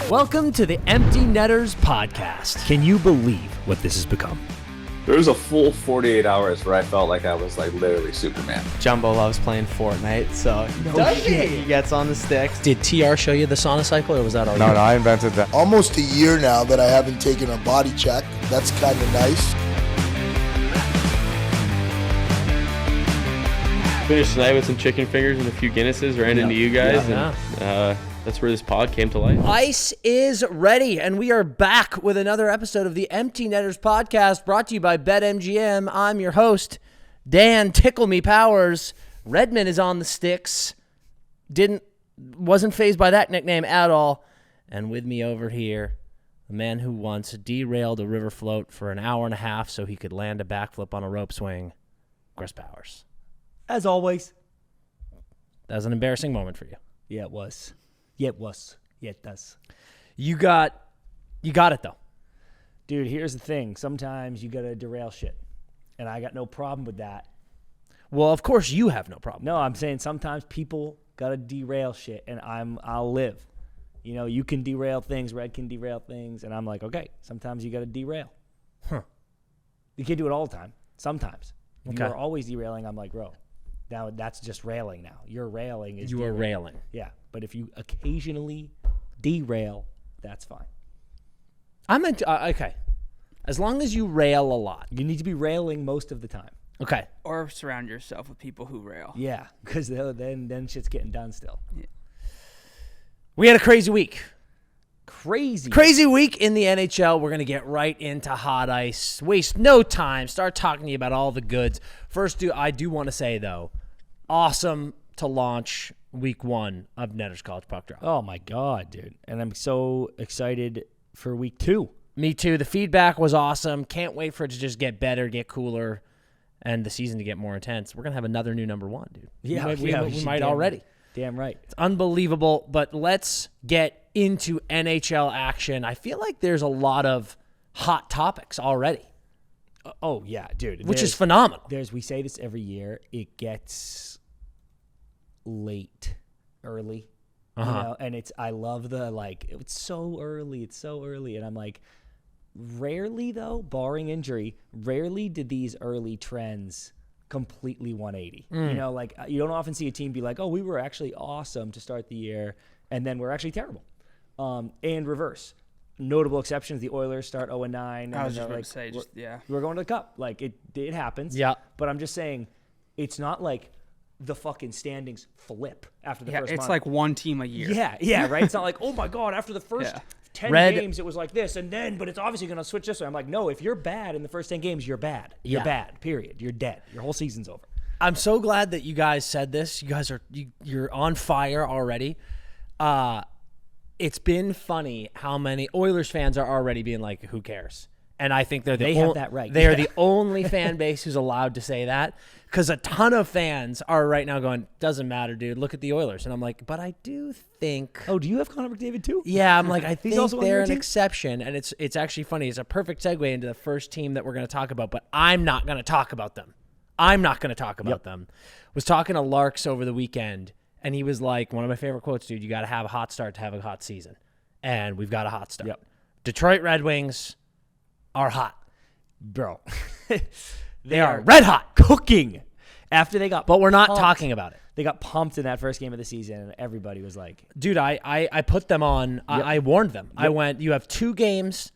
Welcome to the Empty Netters podcast. Can you believe what this has become? There was a full 48 hours where I felt like I was like literally Superman. Jumbo loves playing Fortnite, so he gets on the sticks. Did TR show you the sauna cycle, or was that all No, I invented that. Almost a year now that I haven't taken a body check. That's kind of nice. Finished tonight with some chicken fingers and a few Guinnesses, ran into you guys, and that's where this pod came to life. Ice is ready, and we are back with another episode of the Empty Netters podcast, brought to you by BetMGM. I'm your host, Dan Tickle Me Powers. Redmond is on the sticks. Wasn't fazed by that nickname at all. And with me over here, the man who once derailed a river float for an hour and a half so he could land a backflip on a rope swing, Chris Powers. As always. That was an embarrassing moment for you. Yeah, it was. Yeah, it does. You got it, though. Dude, here's the thing. Sometimes you got to derail shit. And I got no problem with that. Well, of course you have no problem. No, I'm saying sometimes people got to derail shit, and I'll live. You know, you can derail things, Red can derail things, and I'm like, okay, sometimes you got to derail. Huh. You can't do it all the time. Sometimes. If Okay. you are always derailing, I'm like, bro, now that's just railing now. Your railing is You are railing. Yeah, but if you occasionally derail, that's fine. Okay. As long as you rail a lot. You need to be railing most of the time. Okay. Or surround yourself with people who rail. Yeah, because then shit's getting done still. Yeah. We had a crazy week. Crazy week in the NHL. We're going to get right into hot ice. Waste no time. Start talking to you about all the goods. First, I do want to say, though, awesome to launch week one of Netters College Puck Drop. Oh, my God, dude. And I'm so excited for week two. Me too. The feedback was awesome. Can't wait for it to just get better, get cooler, and the season to get more intense. We're going to have another new number one, dude. Yeah, we might already. Damn right. It's unbelievable, but let's get into NHL action. I feel like there's a lot of hot topics already. Oh, yeah, dude. Which is phenomenal. We say this every year. It gets early. You know? And I love it's so early. And I'm like, rarely though, barring injury, rarely did these early trends completely 180. You know, like you don't often see a team be like, oh, we were actually awesome to start the year, and then we're actually terrible. And reverse. Notable exceptions, the Oilers start 0-9. I was just going to say, we're going to the Cup. Like, it happens. Yeah. But I'm just saying, it's not like the fucking standings flip after the first month. It's like one team a year. Yeah, right? It's not like, oh, my God, after the first 10 games, it was like this, but it's obviously going to switch this way. I'm like, no, if you're bad in the first 10 games, you're bad. You're bad, period. You're dead. Your whole season's over. I'm so glad that you guys said this. You guys you're on fire already. It's been funny how many Oilers fans are already being like, who cares? And I think they have that right. They are the only fan base who's allowed to say that, because a ton of fans are right now going, doesn't matter, dude. Look at the Oilers. And I'm like, but I do think. Oh, do you have Connor McDavid too? Yeah, I'm like, I think also on they're your an team? exception. And it's actually funny. It's a perfect segue into the first team that we're going to talk about, but I'm not going to talk about them. Was talking to Larks over the weekend, and he was like, one of my favorite quotes, dude, you got to have a hot start to have a hot season. And we've got a hot start. Yep. Detroit Red Wings are hot. Bro. They are red hot. Cooking. After they got But we're not pumped. talking about it. They got pumped in that first game of the season, and everybody was like, dude, I put them on. I warned them. I went, you have 2 games.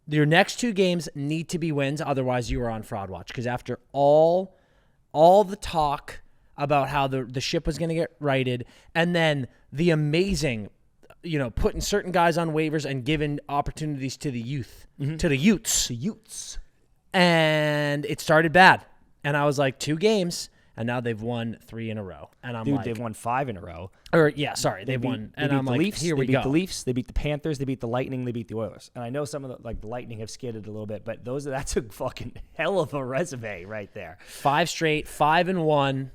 Your next 2 games need to be wins. Otherwise, you are on fraud watch. Because after all the talk about how the ship was going to get righted, and then the amazing, putting certain guys on waivers and giving opportunities to the youth, to the Utes. And it started bad. And I was like, 2 games, and now they've won 3 in a row. And I'm like, they've won 5 in a row. They've won. And I'm like, Leafs, here we go. They beat the Leafs, they beat the Panthers, they beat the Lightning, they beat the Oilers. And I know some of the Lightning have skidded a little bit, but that's a fucking hell of a resume right there. 5 straight, 5-1.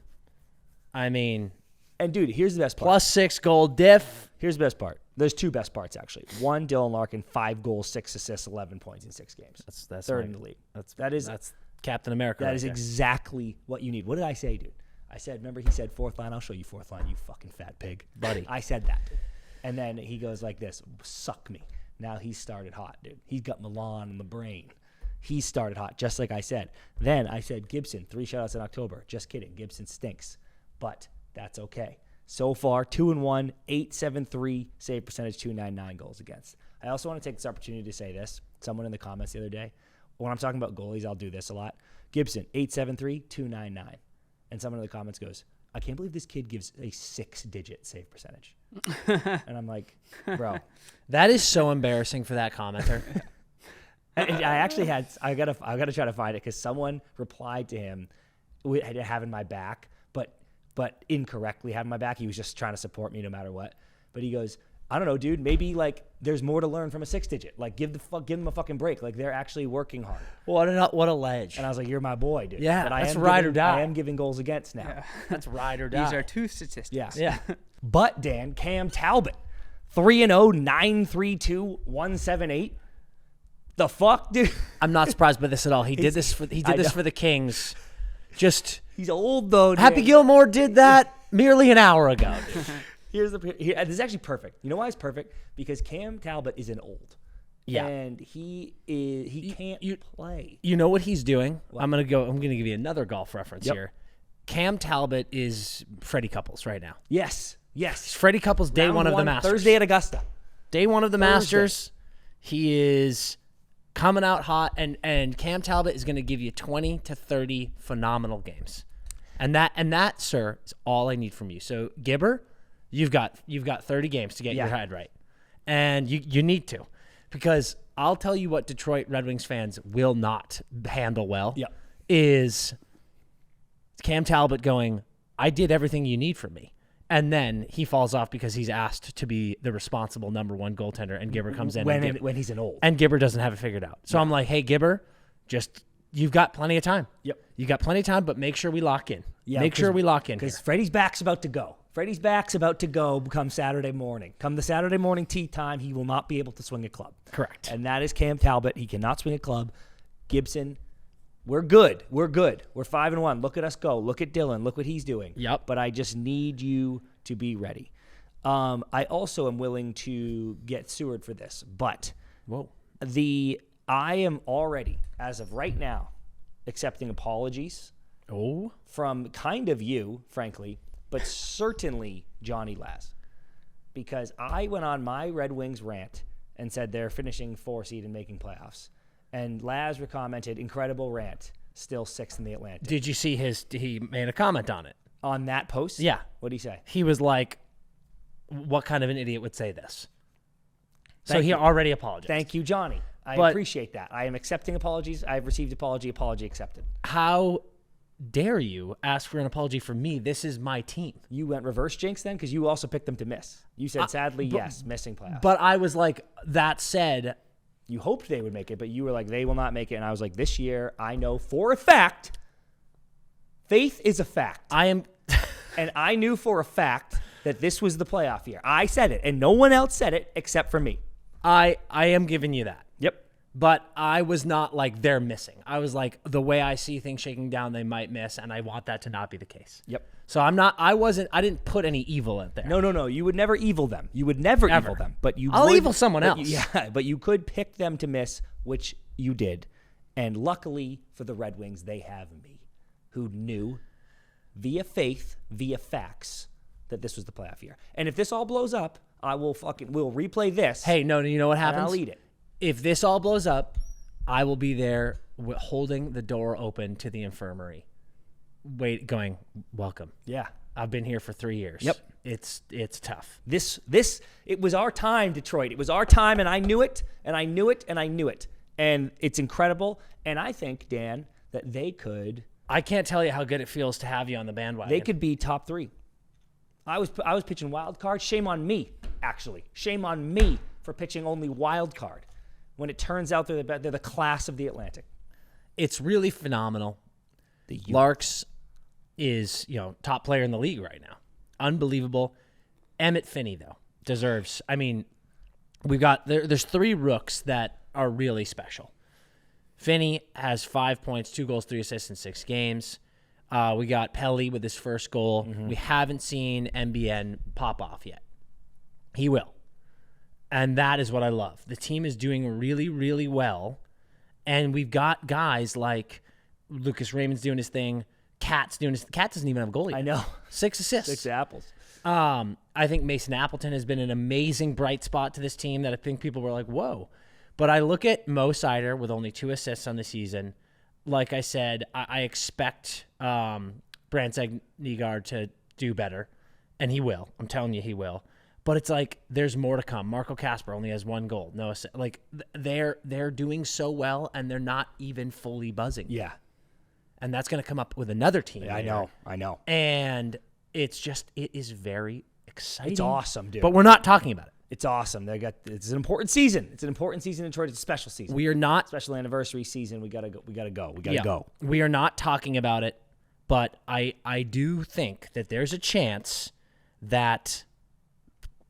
I mean, and dude, here's the best part. +6 goal diff. Here's the best part. There's 2 best parts actually. 1, Dylan Larkin, 5 goals, 6 assists, 11 points in 6 games. That's third in the league. That's Captain America. That right is there. exactly what you need. What did I say, dude? I said, remember he said 4th line? I'll show you 4th line, you fucking fat pig. Buddy. I said that. And then he goes like this, suck me. Now he's started hot, dude. He's got Milan in the brain. He started hot, just like I said. Then I said, Gibson, 3 shutouts in October. Just kidding. Gibson stinks. But that's okay. So far, 2-1, 8.73 save percentage, 2.99 goals against. I also want to take this opportunity to say this. Someone in the comments the other day, when I'm talking about goalies, I'll do this a lot. Gibson, 8.73, 2.99. And someone in the comments goes, I can't believe this kid gives a 6-digit save percentage. And I'm like, bro. That is so embarrassing for that commenter. And I gotta try to find it because someone replied to him having my back, but incorrectly having my back. He was just trying to support me no matter what. But he goes, I don't know, dude. Maybe like there's more to learn from a 6-digit. Like give them a fucking break. Like they're actually working hard. What a ledge. And I was like, you're my boy, dude. Yeah, but that's ride or die. I am giving goals against now. Yeah. That's ride or die. These are 2 statistics. Yeah. Yeah. But Dan, Cam Talbot, 3-0, 9.32, 1.78. The fuck, dude? I'm not surprised by this at all. He did this for the Kings. Just He's old though. Happy Dan. Gilmore did that merely an hour ago. Dude. This is actually perfect. You know why it's perfect? Because Cam Talbot is an old. Yeah. And he can't play. You know what he's doing? I'm gonna give you another golf reference here. Cam Talbot is Freddie Couples right now. Yes. It's Freddie Couples day Round one of the Masters. Thursday at Augusta. Day one of the Masters. He is coming out hot, and Cam Talbot is going to give you 20 to 30 phenomenal games. And that, sir, is all I need from you. So, Gibber, you've got 30 games to get your head right. And you need to. Because I'll tell you what Detroit Red Wings fans will not handle well is Cam Talbot going, I did everything you need from me. And then he falls off because he's asked to be the responsible number 1 goaltender, and Gibber comes in when he's an old. and Gibber doesn't have it figured out. So I'm like, hey, Gibber, you've got plenty of time. Yep. You got plenty of time, but make sure we lock in. Yeah, make sure we lock in because here. Freddie's back's about to go. Freddie's back's about to go come Saturday morning. Come the Saturday morning tea time, he will not be able to swing a club. Correct. And that is Cam Talbot. He cannot swing a club. Gibson, we're good. We're 5-1. Look at us go. Look at Dylan. Look what he's doing. Yep. But I just need you to be ready. I also am willing to get Seward for this, but I am already, as of right now, accepting apologies from kind of you, frankly, but certainly Johnny Laz. Because I went on my Red Wings rant and said they're finishing 4 seed and making playoffs. And Laz commented, incredible rant, still 6th in the Atlantic. Did you see he made a comment on it? On that post? Yeah. What did he say? He was like, what kind of an idiot would say this? So Thank he you. already apologized. Thank you, Johnny. I appreciate that. I am accepting apologies. I've received apology accepted. How dare you ask for an apology from me? This is my team. You went reverse jinx then? Because you also picked them to miss. You said, sadly, yes, missing playoffs. But I was like, that said, you hoped they would make it, but you were like, they will not make it. And I was like, this year, I know for a fact, faith is a fact. I am... And I knew for a fact that this was the playoff year. I said it, and no one else said it except for me. I am giving you that. Yep. But I was not like they're missing. I was like, the way I see things shaking down, they might miss, and I want that to not be the case. Yep. So I didn't put any evil out there. No. You would never evil them. You would never evil them. But I'll would, evil someone else. But you could pick them to miss, which you did. And luckily for the Red Wings, they have me, who knew via faith, via facts, that this was the playoff year. And if this all blows up, we'll replay this. Hey, no, you know what happens? And I'll eat it. If this all blows up, I will be there holding the door open to the infirmary, going, welcome. Yeah. I've been here for 3 years. Yep. It's tough. It was our time, Detroit. It was our time, and I knew it, and I knew it, and I knew it. And it's incredible. And I think, Dan, that they could... I can't tell you how good it feels to have you on the bandwagon. They could be top 3. I was pitching wild card. Shame on me, actually. Shame on me for pitching only wild card when it turns out they're the class of the Atlantic. It's really phenomenal. Larks is, top player in the league right now. Unbelievable. Emmett Finney, though, deserves. I mean, there's 3 rooks that are really special. Finney has 5 points, 2 goals, 3 assists in 6 games. We got Pelly with his first goal. Mm-hmm. We haven't seen MBN pop off yet. He will. And that is what I love. The team is doing really, really well. And we've got guys like Lucas Raymond's doing his thing. Cat's doing his Cat doesn't even have a goalie. I know. 6 assists. 6 apples. I think Mason Appleton has been an amazing bright spot to this team that I think people were like, whoa. But I look at Mo Sider with only 2 assists on the season. Like I said, I expect Brandstad Nygaard to do better, and he will. I'm telling you, he will. But it's like there's more to come. Marco Kasper only has 1 goal. No assist. Like they're doing so well, and they're not even fully buzzing. Yeah. And that's going to come up with another team. I know. And it is very exciting. It's awesome, dude. But we're not talking about it. It's awesome. It's an important season. It's an important season in Detroit. It's a special season. We are not special anniversary season. We gotta go. We are not talking about it, but I do think that there's a chance that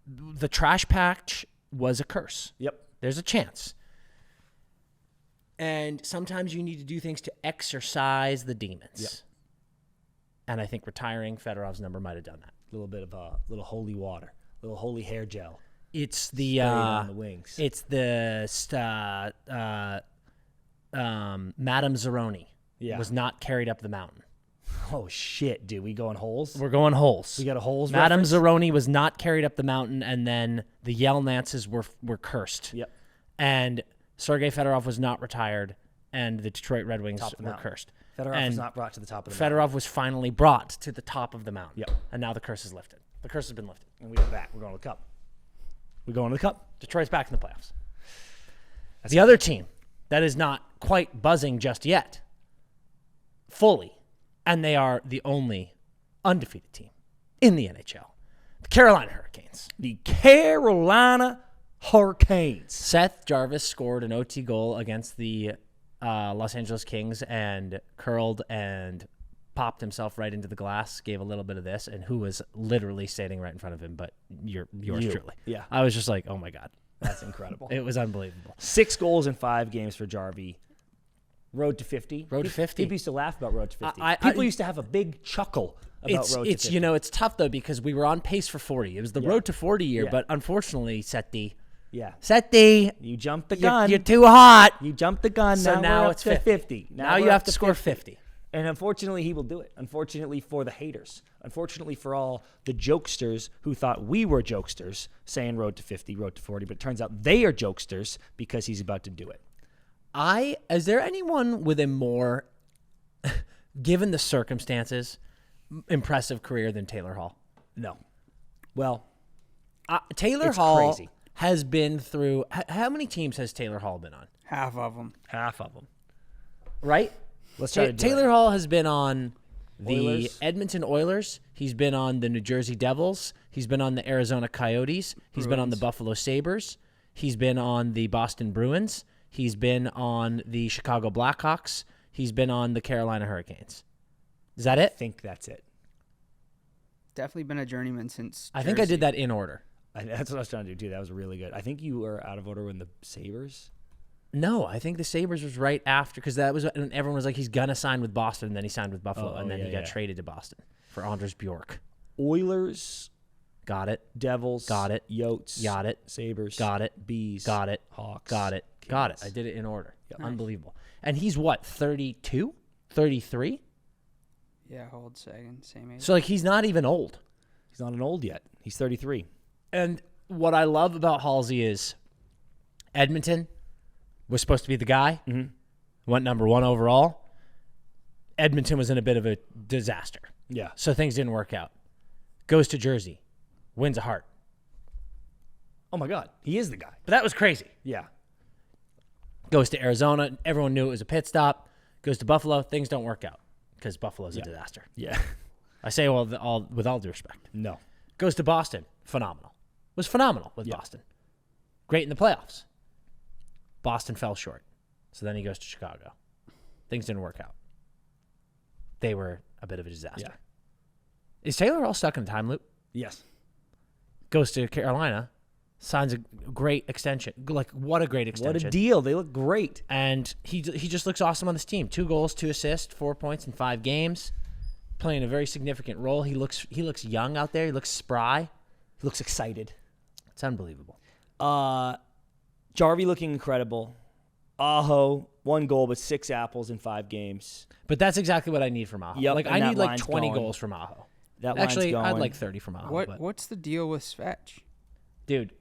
the trash patch was a curse. Yep. There's a chance. And sometimes you need to do things to exorcise the demons. Yep. And I think retiring Fedorov's number might have done that. A little bit of little holy water, a little holy hair gel. It's the on the wings. It's the Madame Zeroni was not carried up the mountain. Oh shit, dude! We going holes? We're going holes. We got a holes. Madame reference? Zeroni was not carried up the mountain, and then the Yell Nances were cursed. Yep. And Sergei Fedorov was not retired, and the Detroit Red Wings were cursed. Fedorov was not brought to the top of the Fedorov was finally brought to the top of the mountain. Yep. And now the curse is lifted. The curse has been lifted. And we are back. We're going to the cup. We're going to the cup. Detroit's back in the playoffs. The other team that is not quite buzzing just yet, fully, and they are the only undefeated team in the NHL, the Carolina Hurricanes. The Carolina Hurricanes. Seth Jarvis scored an OT goal against the Los Angeles Kings and curled and popped himself right into the glass, gave a little bit of this, and who was literally standing right in front of him, but yours truly. Yeah. I was just like, oh my God. That's incredible. It was unbelievable. 6 goals in 5 games for Jarvie. Road to 50. Road to 50. People used to laugh about Road to 50. I People used to have a big chuckle about Road to 50. You know, it's tough, though, because we were on pace for 40. It was the Road to 40 year, but unfortunately, Seti, you jumped the gun. You're too hot. You jumped the gun. So now it's 50. Now you have to score 50. And unfortunately, he will do it. Unfortunately for the haters. Unfortunately for all the jokesters who thought we were jokesters saying road to 50, road to 40. But it turns out they are jokesters because he's about to do it. Is there anyone with a more, given the circumstances, impressive career than Taylor Hall? No. Well, Taylor it's Hall crazy. has been through, how many teams has Taylor Hall been on? Half of them. Right? Let's try to do Taylor it. Hall has been on the Oilers. Edmonton Oilers. He's been on the New Jersey Devils. He's been on the Arizona Coyotes. He's been on the Buffalo Sabres. He's been on the Boston Bruins. He's been on the Chicago Blackhawks. He's been on the Carolina Hurricanes. Is that I it? think that's it. Definitely been a journeyman since I think I did that in order. That's what I was trying to do, too. That was really good. I think you were out of order when the Sabres. No, I think the Sabres was right after, because that was when everyone was like, he's going to sign with Boston, and then he signed with Buffalo, and then he got traded to Boston for Anders Bjork. Oilers. Got it. Devils. Got it. Yotes. Got it. Sabres. Got it. Bees. Got it. Hawks. Got it. Kings. Got it. I did it in order. Yep. Unbelievable. And he's what, 32? 33? Yeah, hold second, same age. So, like, he's not even old. He's not an old yet. He's 33. And what I love about Halsey is Edmonton was supposed to be the guy. Mm-hmm. Went number 1 overall. Edmonton was in a bit of a disaster. Yeah. So things didn't work out. Goes to Jersey. Wins a Hart. Oh, my God. He is the guy. But that was crazy. Yeah. Goes to Arizona. Everyone knew it was a pit stop. Goes to Buffalo. Things don't work out because Buffalo's a disaster. Yeah. I say with all due respect. No. Goes to Boston. Phenomenal. Was phenomenal with Boston. Great in the playoffs. Boston fell short. So then he goes to Chicago. Things didn't work out. They were a bit of a disaster. Yeah. Is Taylor all stuck in a time loop? Yes. Goes to Carolina. Signs a great extension. Like, what a great extension. What a deal. They look great. And he just looks awesome on this team. 2 goals, 2 assists, 4 points in 5 games. Playing a very significant role. He looks young out there. He looks spry. He looks excited. It's unbelievable. Jarvie looking incredible. Aho, 1 goal, but 6 apples in 5 games. But that's exactly what I need from Aho. Yep, like and I that need like line's 20 going. goals from Aho. That line's Actually, I'd going. like 30 from Aho. But What's the deal with Svetch? dude,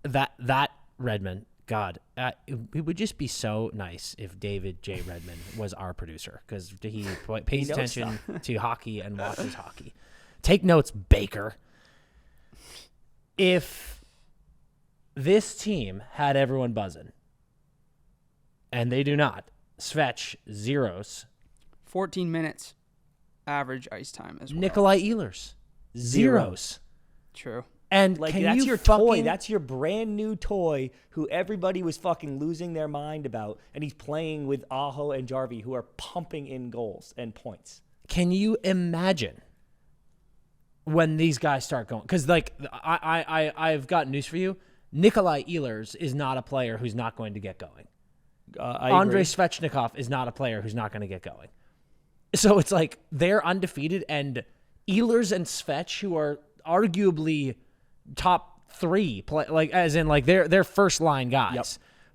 that Redmond, God, it would just be so nice if David J. Redmond was our producer because he pays knows attention to hockey and watches hockey. Take notes, Baker. If this team had everyone buzzing, and they do not, Svetch zeros. 14 minutes average ice time as well. Nikolai Ehlers zeros. True. And Like, can that's you your fucking, toy. That's your brand new toy who everybody was fucking losing their mind about. And he's playing with Aho and Jarvie, who are pumping in goals and points. Can you imagine when these guys start going? Because, like, I've got news for you. Nikolai Ehlers is not a player who's not going to get going. Andrei Svechnikov is not a player who's not going to get going. So it's like they're undefeated, and Ehlers and Svetch, who are arguably top 3, like as in like they're first line guys, Yep.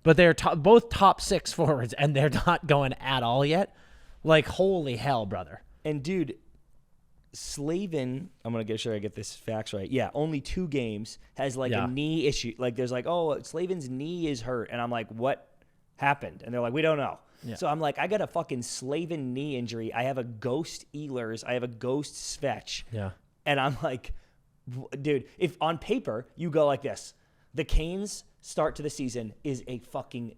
but they're both top 6 forwards, and they're not going at all yet. Like, holy hell, brother! And dude, Slavin, I'm gonna get sure I get this facts right. Yeah, only 2 games has like Yeah. a knee issue. Like there's like, oh, Slavin's knee is hurt, and I'm like, what happened? And they're like, we don't know. Yeah. So I'm like, I got a fucking Slavin knee injury. I have a ghost Ehlers. I have a ghost Svetch. Yeah. And I'm like, dude, if on paper you go like this, the Canes' start to the season is a fucking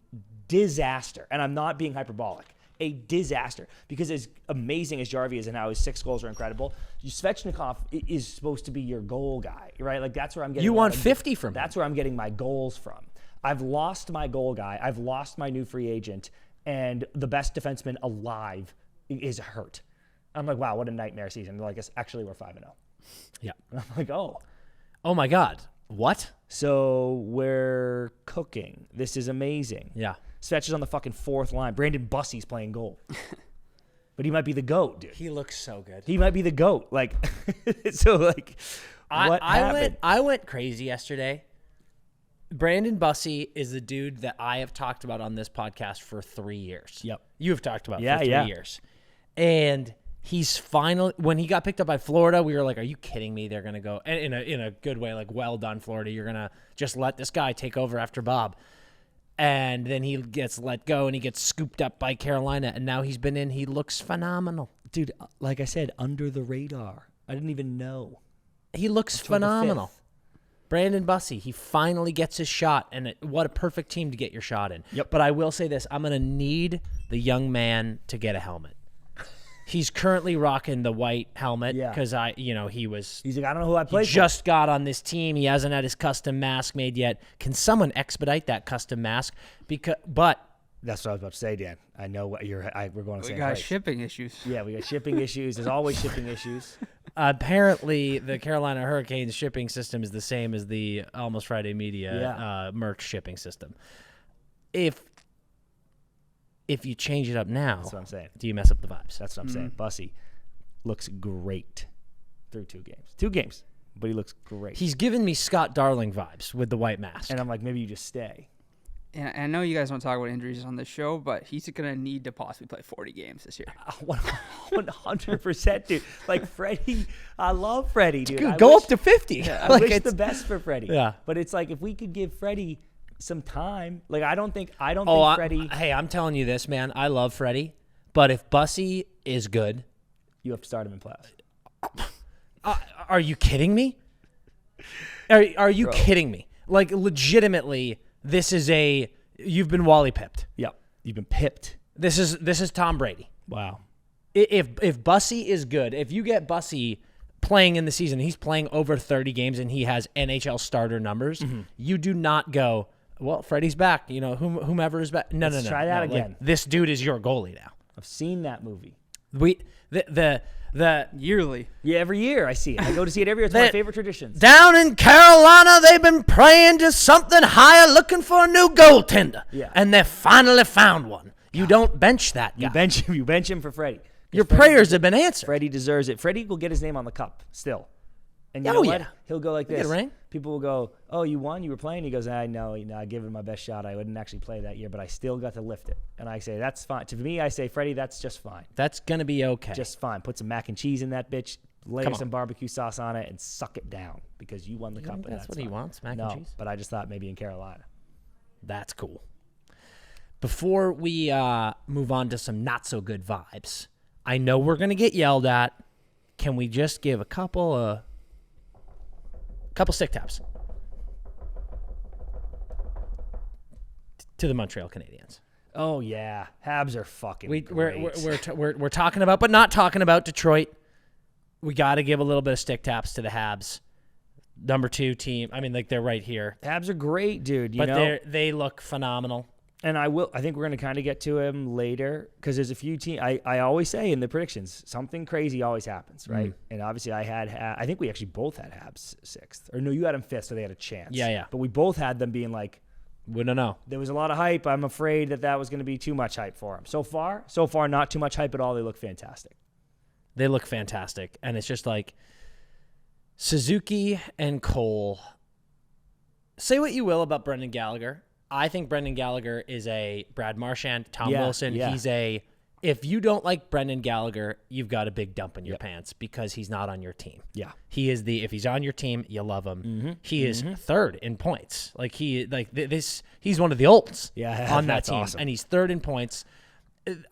disaster. And I'm not being hyperbolic. A disaster. Because as amazing as Jarvie is and how his 6 goals are incredible, Svechnikov is supposed to be your goal guy, right? Like that's where I'm getting. You a lot want of- 50 from him. That's where I'm getting my goals from. I've lost my goal guy. I've lost my new free agent. And the best defenseman alive is hurt. I'm like, wow, what a nightmare season. They're like, actually, we're 5-0. Yeah. And I'm like, oh. Oh my God. What? So we're cooking. This is amazing. Yeah. Svetch is on the fucking 4th line. Brandon Bussey's playing goal. But he might be the GOAT, dude. He looks so good. He might be the GOAT. Like, so like, what happened? I went crazy yesterday. Brandon Bussey is the dude that I have talked about on this podcast for 3 years. Yep. You have talked about Yeah, for 3 yeah. years. And he's finally, when he got picked up by Florida, we were like, are you kidding me? They're going to go, and in a good way, like, well done, Florida. You're going to just let this guy take over after Bob. And then he gets let go and he gets scooped up by Carolina. And now he's been in. He looks phenomenal. Dude, like I said, under the radar. I didn't even know. He looks Until the phenomenal. 5th. Brandon Bussey, he finally gets his shot, and what a perfect team to get your shot in. Yep. But I will say this, I'm going to need the young man to get a helmet. He's currently rocking the white helmet Yeah. because he was He's like, I don't know who I he played for. just got on this team. He hasn't had his custom mask made yet. Can someone expedite that custom mask? But That's what I was about to say, Dan. I know what we're going to We say. got shipping issues. Yeah, we got shipping issues. There's always shipping issues. apparently the Carolina Hurricanes shipping system is the same as the Almost Friday Media merch shipping system. If you change it up now, That's what I'm saying. do you mess up the vibes? That's what I'm saying. Bussey looks great through 2 games. 2 games, but he looks great. He's giving me Scott Darling vibes with the white mask. And I'm like, maybe you just stay. And I know you guys don't talk about injuries on this show, but he's going to need to possibly play 40 games this year. 100%, dude. Like Freddie, I love Freddie, dude. I Go wish- up to 50. I Like, wish it's- the best for Freddie. Yeah. But it's like if we could give Freddie some time. Like I don't think Freddie. Hey, I'm telling you this, man. I love Freddie, but if Bussey is good, You have to start him in playoffs. are you kidding me? Are you kidding me? Like, legitimately, this is you've been Wally pipped. Yep. You've been pipped. This is Tom Brady. Wow. If Bussey is good, if you get Bussey playing in the season, he's playing over 30 games and he has NHL starter numbers, you do not go, well, Freddie's back. You know, whomever is back. No. try that No, like, again. this dude is your goalie now. I've seen that movie. The Yearly. Yeah, every year I see it. I go to see it every year. It's my favorite traditions. down in Carolina, they've been praying to something higher, looking for a new goaltender. Yeah. And they finally found one. You don't bench that guy. You bench him for Freddie. 'Cause Your Freddie- prayers have been answered. Freddie deserves it. Freddie will get his name on the cup still. And you know what? yeah. He'll go like We get this. a ring. People will go, "Oh, you won? You were playing?" He goes, "I know. I gave it my best shot. I wouldn't actually play that year, but I still got to lift it." And I say, "That's fine." To me, I say, "Freddie, that's just fine. That's gonna be okay. Just fine. Put some mac and cheese in that bitch, lay Come on. some barbecue sauce on it, and suck it down because you won the cup." And that's what he fine. wants, mac no, and cheese. but I just thought maybe in Carolina. That's cool. Before we move on to some not so good vibes, I know we're gonna get yelled at. Can we just give a couple stick taps to the Montreal Canadiens? Oh yeah, Habs are fucking We're great. we're talking about, but not talking about Detroit. We got to give a little bit of stick taps to the Habs, number 2 team. I mean, like they're right here, Habs are great, dude. You but know, they look phenomenal. and I think we're going to kind of get to him later because there's a few teams. I always say in the predictions, something crazy always happens, right? And obviously I think we actually both had Habs 6th. Or no, you had them 5th, so they had a chance. Yeah. But we both had them being like, We don't know. there was a lot of hype. I'm afraid that was going to be too much hype for them. So far, not too much hype at all. They look fantastic. They look fantastic, and it's just like Suzuki and Cole. Say what you will about Brendan Gallagher. I think Brendan Gallagher is a Brad Marchand, Tom Wilson. Yeah. He's a, if you don't like Brendan Gallagher, you've got a big dump in your pants because he's not on your team. Yeah. He is if he's on your team, you love him. He is 3rd in points. He's one of the olds on that that's team. awesome. And he's 3rd in points.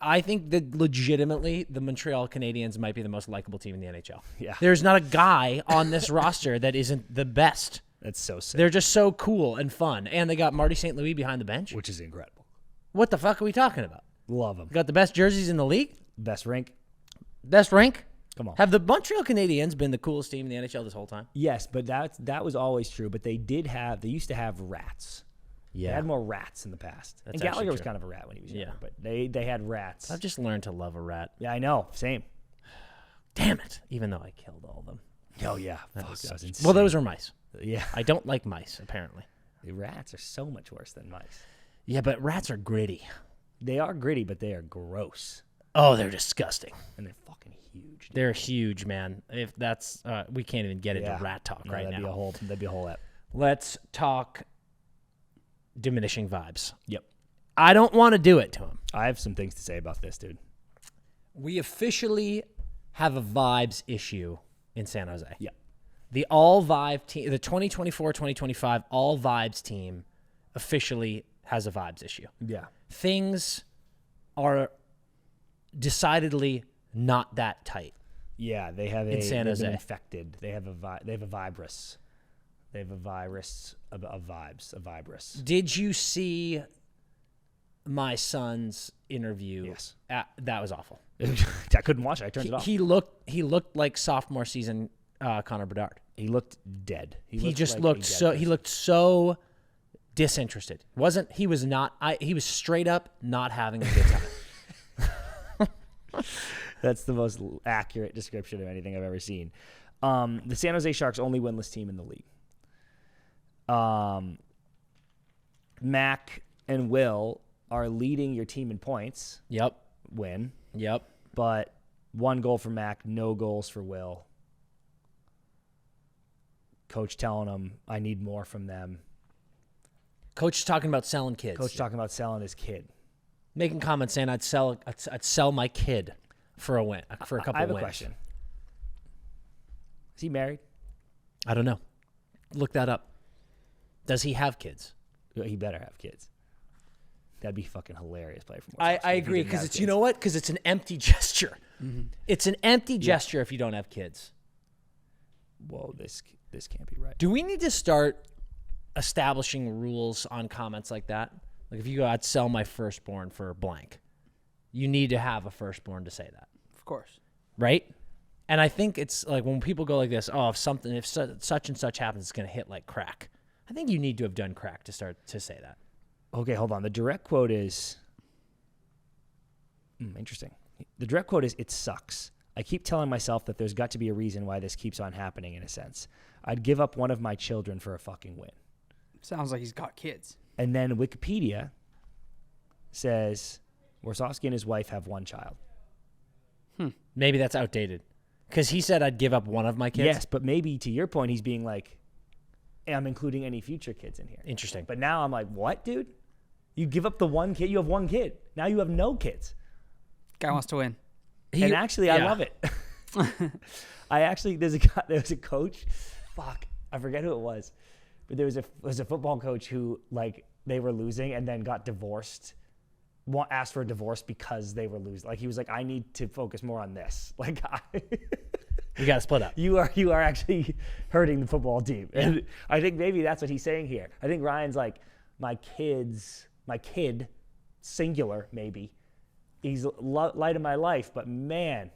I think that legitimately the Montreal Canadiens might be the most likable team in the NHL. Yeah. There's not a guy on this roster that isn't the best. That's so sick. They're just so cool and fun. And they got Marty St. Louis behind the bench. Which is incredible. What the fuck are we talking about? Love them. Got the best jerseys in the league? Best rink. Best rank? Come on. Have the Montreal Canadiens been the coolest team in the NHL this whole time? Yes, but that was always true. But they used to have rats. They had more rats in the past. That's and Gallagher actually was true. kind of a rat when he was younger, Yeah. but they had rats. I've just learned to love a rat. Yeah, I know. Same. Damn it. Even though I killed all of them. Oh, yeah. Fuck, that was insane. Well, those were mice. Yeah. I don't like mice, apparently. The rats are so much worse than mice. Yeah, but rats are gritty. They are gritty, but they are gross. Oh, they're disgusting. And they're fucking huge. Dude. They're huge, man. If that's we can't even get into rat talk No, right that'd now. That'd be a whole app. Let's talk diminishing vibes. Yep. I don't want to do it to him. I have some things to say about this, dude. We officially have a vibes issue in San Jose. Yeah. The all vibe team, the 2024-2025 all vibes team officially has a vibes issue. Yeah. Things are decidedly not that tight. Yeah, they have In San they've been Jose. infected. They have a virus. They have a virus of vibes, a virus. Did you see my son's interview? Yes. That was awful. I couldn't watch it. I turned it off. He looked like sophomore season Connor Bedard. He looked dead. He looked just like looked a dead so person. he looked so disinterested. He was straight up not having a good time. That's the most accurate description of anything I've ever seen. The San Jose Sharks only winless team in the league. Mac and Will are leading your team in points. Yep. Win. Yep. But 1 goal for Mac, no goals for Will. Coach telling him, I need more from them. Coach is talking about selling kids. Coach talking about selling his kid. Making comments saying I'd sell my kid for a win, for a couple I have of a wins. question. Is he married? I don't know. Look that up. Does he have kids? He better have kids. That'd be fucking hilarious. Play for more. I Sox if he agree didn't because have it's kids. you know what? Because it's an empty gesture. It's an empty gesture if you don't have kids. Whoa, this can't be right. Do we need to start establishing rules on comments like that? Like if you go, I'd sell my firstborn for blank. You need to have a firstborn to say that, Of course. right? And I think it's like when people go like this, oh, if such and such happens, it's going to hit like crack. I think you need to have done crack to start to say that. Okay, hold on. The direct quote is interesting. The direct quote is, it sucks. I keep telling myself that there's got to be a reason why this keeps on happening in a sense. I'd give up one of my children for a fucking win. Sounds like he's got kids. And then Wikipedia says Warsawski and his wife have 1 child. Maybe that's outdated. Because he said I'd give up one of my kids. Yes, but maybe to your point, he's being like, I'm including any future kids in here. Interesting. But now I'm like, what, dude? You give up the one kid. You have one kid. Now you have no kids. Guy wants to win. And actually, I love it. There was a coach. Fuck, I forget who it was. But there was a football coach who, like, they were losing and then got divorced. Asked for a divorce because they were losing. Like, he was like, I need to focus more on this. Like, we got to split up. You are actually hurting the football team. And I think maybe that's what he's saying here. I think Ryan's like, my kid, singular maybe, he's light of my life, but man,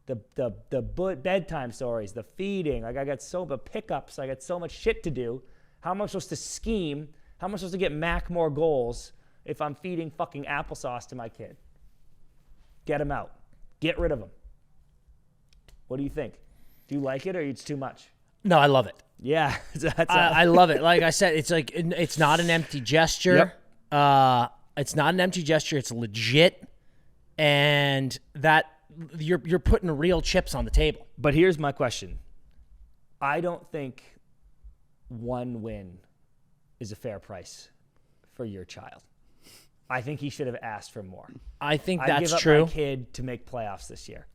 the bedtime stories, the feeding, like I got the pickups, I got so much shit to do. How am I supposed to scheme? How am I supposed to get Mac more goals if I'm feeding fucking applesauce to my kid? Get him out. Get rid of him. What do you think? Do you like it or it's too much? No, I love it. Yeah. I love it. Like I said, it's like, it's not an empty gesture. Yep. It's not an empty gesture. It's legit. And that you're putting real chips on the table. But here's my question. I don't think one win is a fair price for your child. I think he should have asked for more. I think I'd that's give up true. my kid to make playoffs this year.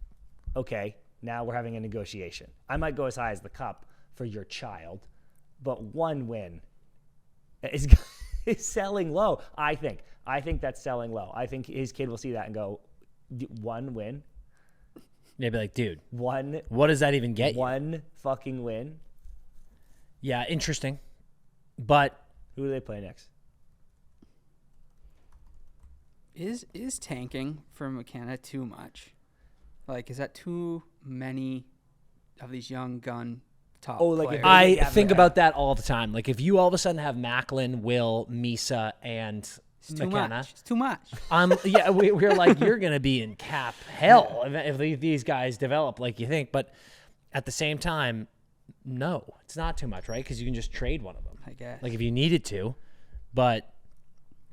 Okay, now we're having a negotiation. I might go as high as the cup for your child, but one win is selling low. I think that's selling low. I think his kid will see that and go, one win? Maybe like, dude, what does that even get you? One fucking win? Yeah, interesting. But who do they play next? Is tanking for McKenna too much? Like, is that too many of these young gun top players? I think about that all the time. Like, if you all of a sudden have Macklin, Will, Misa, and McKenna. It's too much. We're like, you're going to be in cap hell if these guys develop like you think. But at the same time, no, it's not too much, right? Because you can just trade one of them. I guess. Like, if you needed to. But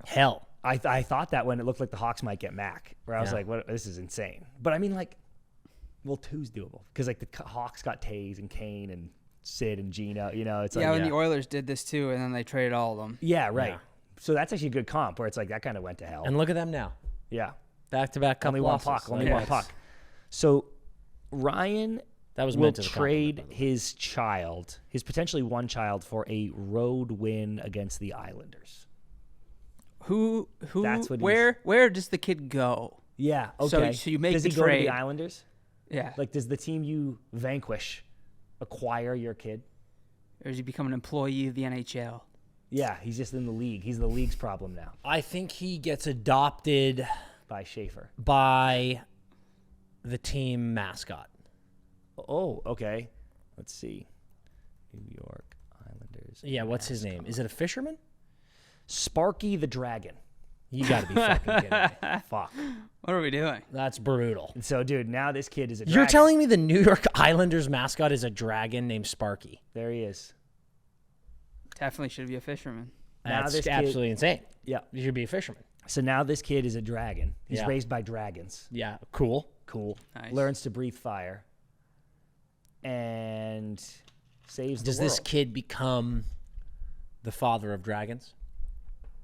hell. I thought that when it looked like the Hawks might get Mac, where I was like, "What? This is insane." But I mean, like, well, two's doable because like the Hawks got Taze and Kane and Sid and Gino. You know, it's like when the Oilers did this too, and then they traded all of them. Yeah, right. Yeah. So that's actually a good comp where it's like that kind of went to hell. And look at them now. Yeah, back-to-back couple losses. Only one puck. So Ryan will trade his child, his potentially one child, for a road win against the Islanders. Where does the kid go? Yeah, okay. So you make does the he trade. Go to the Islanders? Yeah. Like, does the team you vanquish acquire your kid? Or does he become an employee of the NHL? Yeah, he's just in the league. He's the league's problem now. I think he gets adopted by Schaefer. By the team mascot. Oh, okay. Let's see. New York Islanders. Yeah, what's his name? Is it a fisherman? Sparky the Dragon. You got to be fucking kidding me. Fuck. What are we doing? That's brutal. And so, dude, now this kid is a dragon. You're telling me the New York Islanders mascot is a dragon named Sparky? There he is. Definitely should be a fisherman. That's absolutely insane. Yeah. You should be a fisherman. So now this kid is a dragon. He's raised by dragons. Yeah. Cool. Nice. Learns to breathe fire. And saves the world. Does this kid become the father of dragons?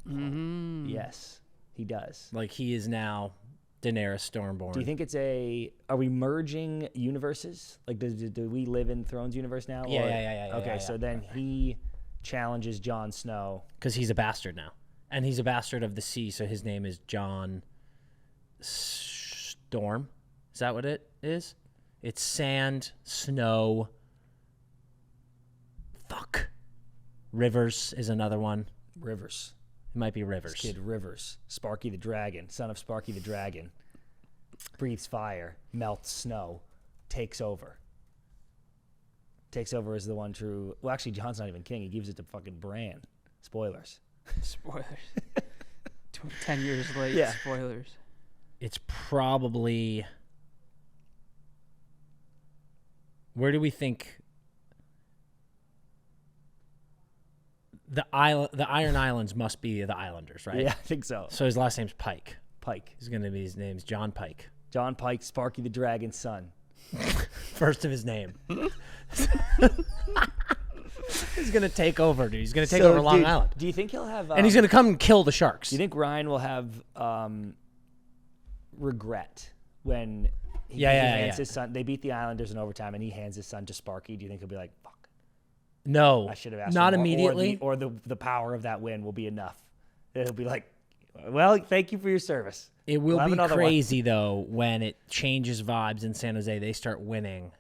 Mm-hmm. Yes, he does. Like, he is now Daenerys Stormborn. Do you think are we merging universes? Like, do we live in Thrones universe now? Yeah. Okay, so then he challenges Jon Snow. Because he's a bastard now. And he's a bastard of the sea, so his name is Jon Storm. Is that what it is? It's sand, snow. Fuck. Rivers is another one. Rivers. It might be Rivers. This kid Rivers. Sparky the Dragon, son of Sparky the Dragon. Breathes fire, melts snow, takes over. Takes over as the one true... Well, actually, John's not even king. He gives it to fucking Bran. Spoilers. Spoilers. 10 years late. Yeah. Spoilers. It's probably... Where do we think... The Iron Islands must be the Islanders, right? Yeah, I think so. So his last name's Pike. Pike. His name's John Pike. John Pike, Sparky the Dragon's son. First of his name. He's going to take over, dude. He's going to take over Long Island. Do you think he'll have... and he's going to come and kill the Sharks. Do you think Ryan will have regret when he hands his son... They beat the Islanders in overtime, and he hands his son to Sparky. Do you think he'll be like, fuck? No. I should have asked not him more, immediately. Or the power of that win will be enough. He'll be like, well, thank you for your service. It will be crazy, though, when it changes vibes in San Jose. They start winning,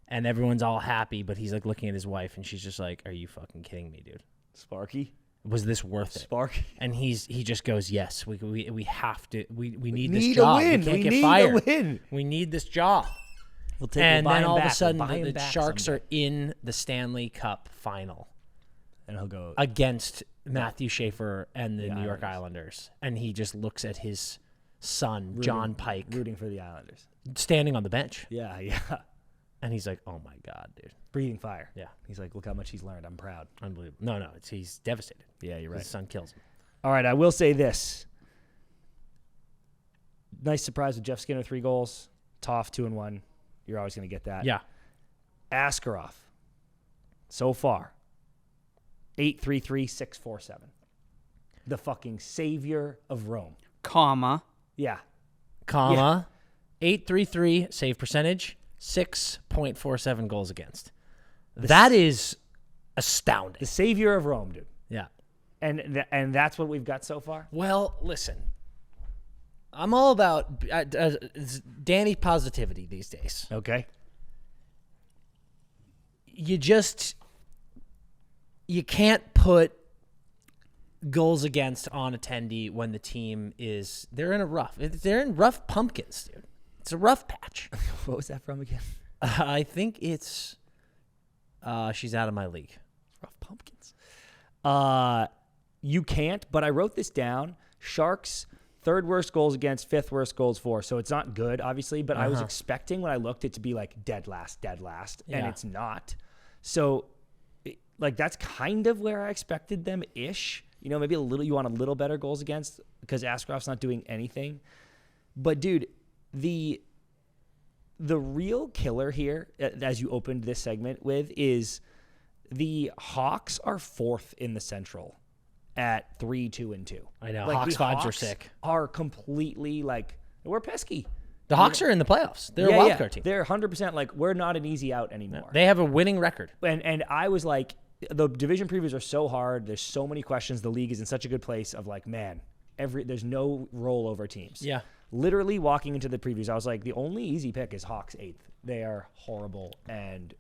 and everyone's all happy, but he's like looking at his wife, and she's just like, are you fucking kidding me, dude? Sparky? Was this worth it? Sparky? And he just goes, yes, we have to. We need this need job. a win. We can't We get need fired. a win. We need this job. We'll take And buy then him all of back. a sudden, We'll buy him the back Sharks someday. are in the Stanley Cup final And he'll go... against Matthew Schaefer and the New York Islanders. And he just looks at his son, John Pike, rooting for the Islanders. standing on the bench. Yeah. And he's like, oh, my God, dude. Breathing fire. Yeah. He's like, look how much he's learned. I'm proud. Unbelievable. No, he's devastated. Yeah, you're right. His son kills him. All right, I will say this. Nice surprise with Jeff Skinner, 3 goals. Toff, 2-1. You're always going to get that. Yeah. Askarov, so far, 8-3-3, 6-4-7. The fucking savior of Rome. Comma. Yeah. 8.33 save percentage, 6.47 goals against. That is astounding. The savior of Rome, dude. Yeah. And that's what we've got so far? Well, listen. I'm all about Danny positivity these days. Okay. You can't put goals against on attendee when the team they're in rough pumpkins, dude. It's a rough patch. What was that from again? I think it's she's out of my league. Rough pumpkins. You can't, but I wrote this down. Sharks, 3rd worst goals against, 5th worst goals for. So it's not good, obviously, but I was expecting when I looked it to be like dead last, and it's not. So, that's kind of where I expected them-ish. You know, maybe you want a little better goals against because Askarov's not doing anything. But, dude, the real killer here, as you opened this segment with, is the Hawks are 4th in the Central at 3-2-2. I know. Hawks vibes are sick. Are completely we're pesky. The Hawks are in the playoffs. They're a wild card team. They're 100% we're not an easy out anymore. They have a winning record. And I was like, the division previews are so hard. There's so many questions. The league is in such a good place of man, there's no rollover teams. Yeah. Literally walking into the previews, I was like, the only easy pick is Hawks 8th. They are horrible and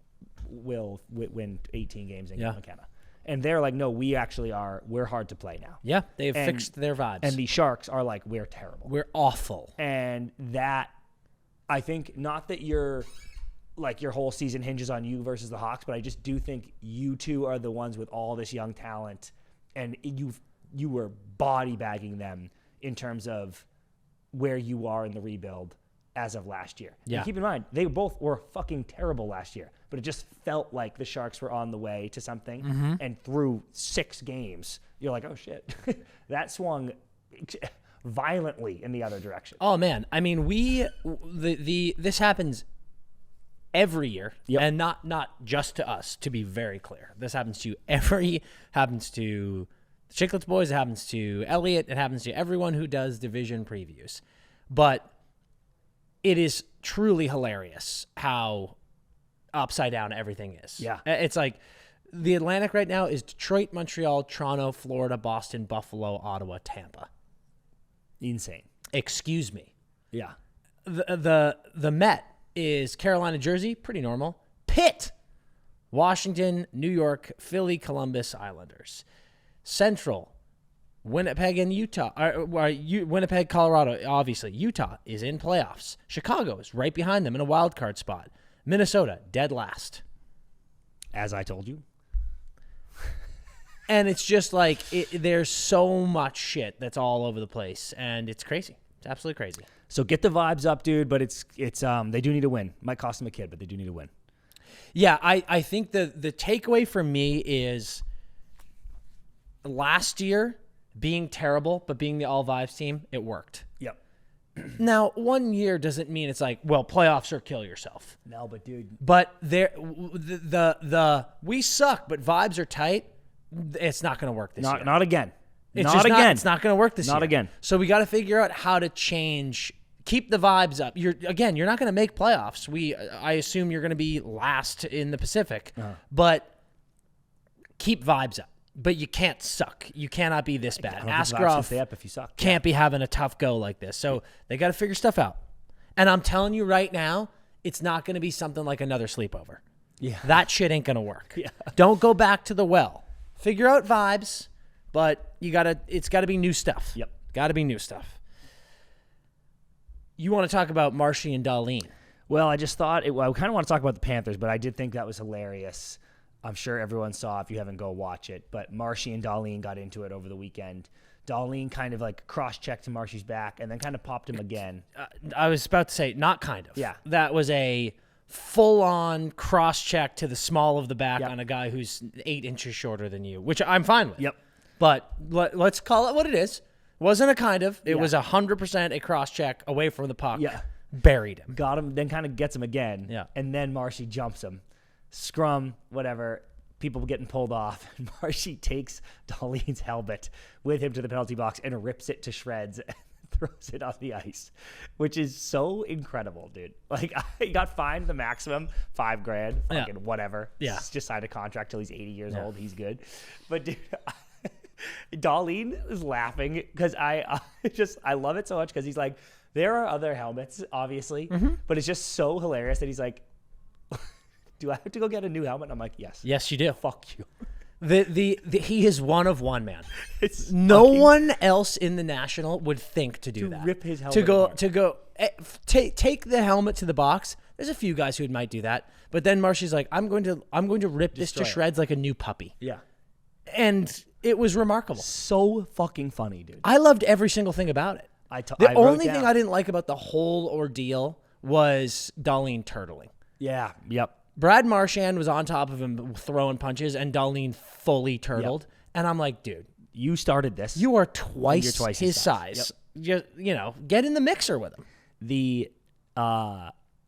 will win 18 games in McKenna. And they're like, no, we're hard to play now. Yeah, they've fixed their vibes. And the Sharks are like, we're terrible. We're awful. And that, I think, not that your whole season hinges on you versus the Hawks, but I just do think you two are the ones with all this young talent, and you were body bagging them in terms of where you are in the rebuild as of last year. Yeah. And keep in mind, they both were fucking terrible last year, but it just felt like the Sharks were on the way to something. And through 6 games, you're like, oh shit, that swung violently in the other direction. Oh man, I mean, this happens every year, and not just to us. To be very clear, this happens to happens to the Chicklets boys. It happens to Elliot. It happens to everyone who does division previews. But it is truly hilarious how upside down everything is. Yeah. It's like the Atlantic right now is Detroit, Montreal, Toronto, Florida, Boston, Buffalo, Ottawa, Tampa. Insane. Excuse me. Yeah. The Met is Carolina, Jersey, pretty normal. Pitt, Washington, New York, Philly, Columbus, Islanders. Central, Winnipeg and Utah. Winnipeg, Colorado, obviously. Utah is in playoffs. Chicago is right behind them in a wild card spot. Minnesota, dead last. As I told you. And it's just there's so much shit that's all over the place, and it's crazy. It's absolutely crazy. So get the vibes up, dude, but it's they do need to win. Might cost them a kid, but they do need to win. Yeah, I think the takeaway for me is last year being terrible, but being the all vibes team, it worked. Yep. Now, 1 year doesn't mean it's like, well, playoffs or kill yourself. No, but dude. But the we suck, but vibes are tight. It's not going to work this year. Not again. It's not just again. It's not going to work this year. Not again. So we got to figure out how to change. Keep the vibes up. You're not going to make playoffs. I assume you're going to be last in the Pacific, but keep vibes up. But you can't suck. You cannot be this bad. Askarov stay up if you suck. can't be having a tough go like this. So they got to figure stuff out. And I'm telling you right now, it's not going to be something like another sleepover. Yeah. That shit ain't going to work. Yeah. Don't go back to the well. Figure out vibes, but it's got to be new stuff. Yep. Got to be new stuff. You want to talk about Marshy and Darlene? Well, I just thought I kind of want to talk about the Panthers, but I did think that was hilarious. I'm sure everyone saw. If you haven't, go watch it. But Marshy and Darlene got into it over the weekend. Darlene kind of like cross-checked to Marshy's back and then kind of popped him again. I was about to say, not kind of. Yeah. That was a full-on cross-check to the small of the back on a guy who's 8 inches shorter than you, which I'm fine with. Yep. But let's call it what it is. Wasn't a kind of. It was 100% a cross-check away from the puck. Yeah. Buried him. Got him, then kind of gets him again. Yeah. And then Marshy jumps him. Scrum, whatever, people getting pulled off. And Marshy takes Darlene's helmet with him to the penalty box and rips it to shreds and throws it on the ice, which is so incredible, dude. Like, he got fined the maximum $5,000, fucking whatever. Yeah. He's just signed a contract till he's 80 years old. He's good. But, dude, Darlene is laughing because I love it so much because he's like, there are other helmets, obviously, but it's just so hilarious that he's like, do I have to go get a new helmet? And I'm like, yes. Yes, you do. Fuck you. He is one of one, man. It's No one else in the National would think to do to that. rip his helmet to go take the helmet to the box. There's a few guys who might do that, but then Marshy's like, I'm going to rip this to shreds like a new puppy. Yeah. And it was remarkable. So fucking funny, dude. I loved every single thing about it. The I wrote only thing down. I didn't like about the whole ordeal was Darlene turtling. Yeah. Yep. Brad Marchand was on top of him throwing punches, and Darlene fully turtled. Yep. And I'm like, dude, You started this. you are twice, You're twice his his size. size. You know, get in the mixer with him.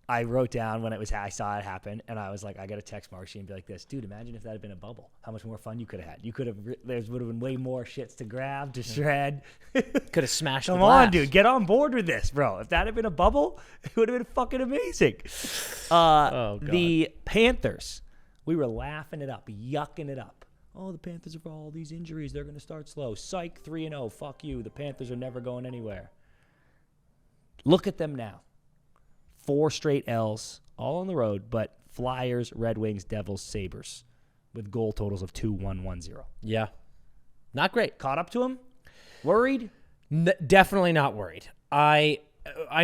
I wrote down when I saw it happen, and I was like, I got to text Marshy and be like this, dude, imagine if that had been a bubble. How much more fun you could have had. You could have, there would have been way more shits to grab, to shred. Could have smashed Come the on, glass. dude, get on board with this, bro. If that had been a bubble, it would have been fucking amazing. God. The Panthers, we were laughing it up, yucking it up. Oh, the Panthers have all these injuries. They're going to start slow. Psych, 3-0. Fuck you. The Panthers are never going anywhere. Look at them now. 4 straight L's, all on the road, but Flyers, Red Wings, Devils, Sabres, with goal totals of 2-1-1-0. Yeah. Not great. Caught up to him? Worried? Definitely not worried. I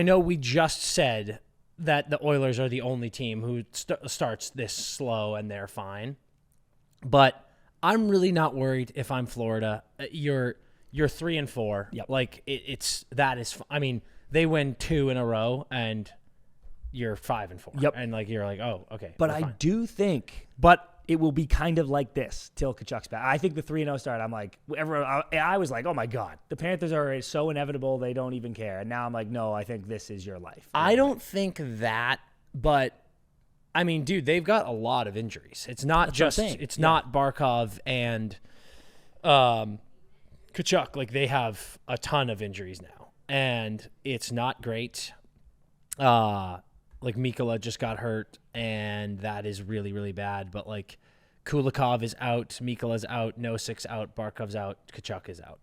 know we just said that the Oilers are the only team who starts this slow and they're fine. But I'm really not worried if I'm Florida. You're 3-4. Yep. Like I mean, they win 2 in a row and you're 5-4. Yep. And like you're like, oh, okay. But we're I fine. do think it will be kind of like this till Kachuk's back. I think the 3-0 start, I'm like, I was like, oh my God, the Panthers are so inevitable, they don't even care. And now I'm like, no, I think this is your life. I don't think that, but I mean, dude, they've got a lot of injuries. It's not not Barkov and Kachuk. Like, they have a ton of injuries now, and it's not great. Like, Mikkola just got hurt, and that is really, really bad. But, like, Kulikov is out, Mikkola's out, Nosik's out, Barkov's out, Kachuk is out.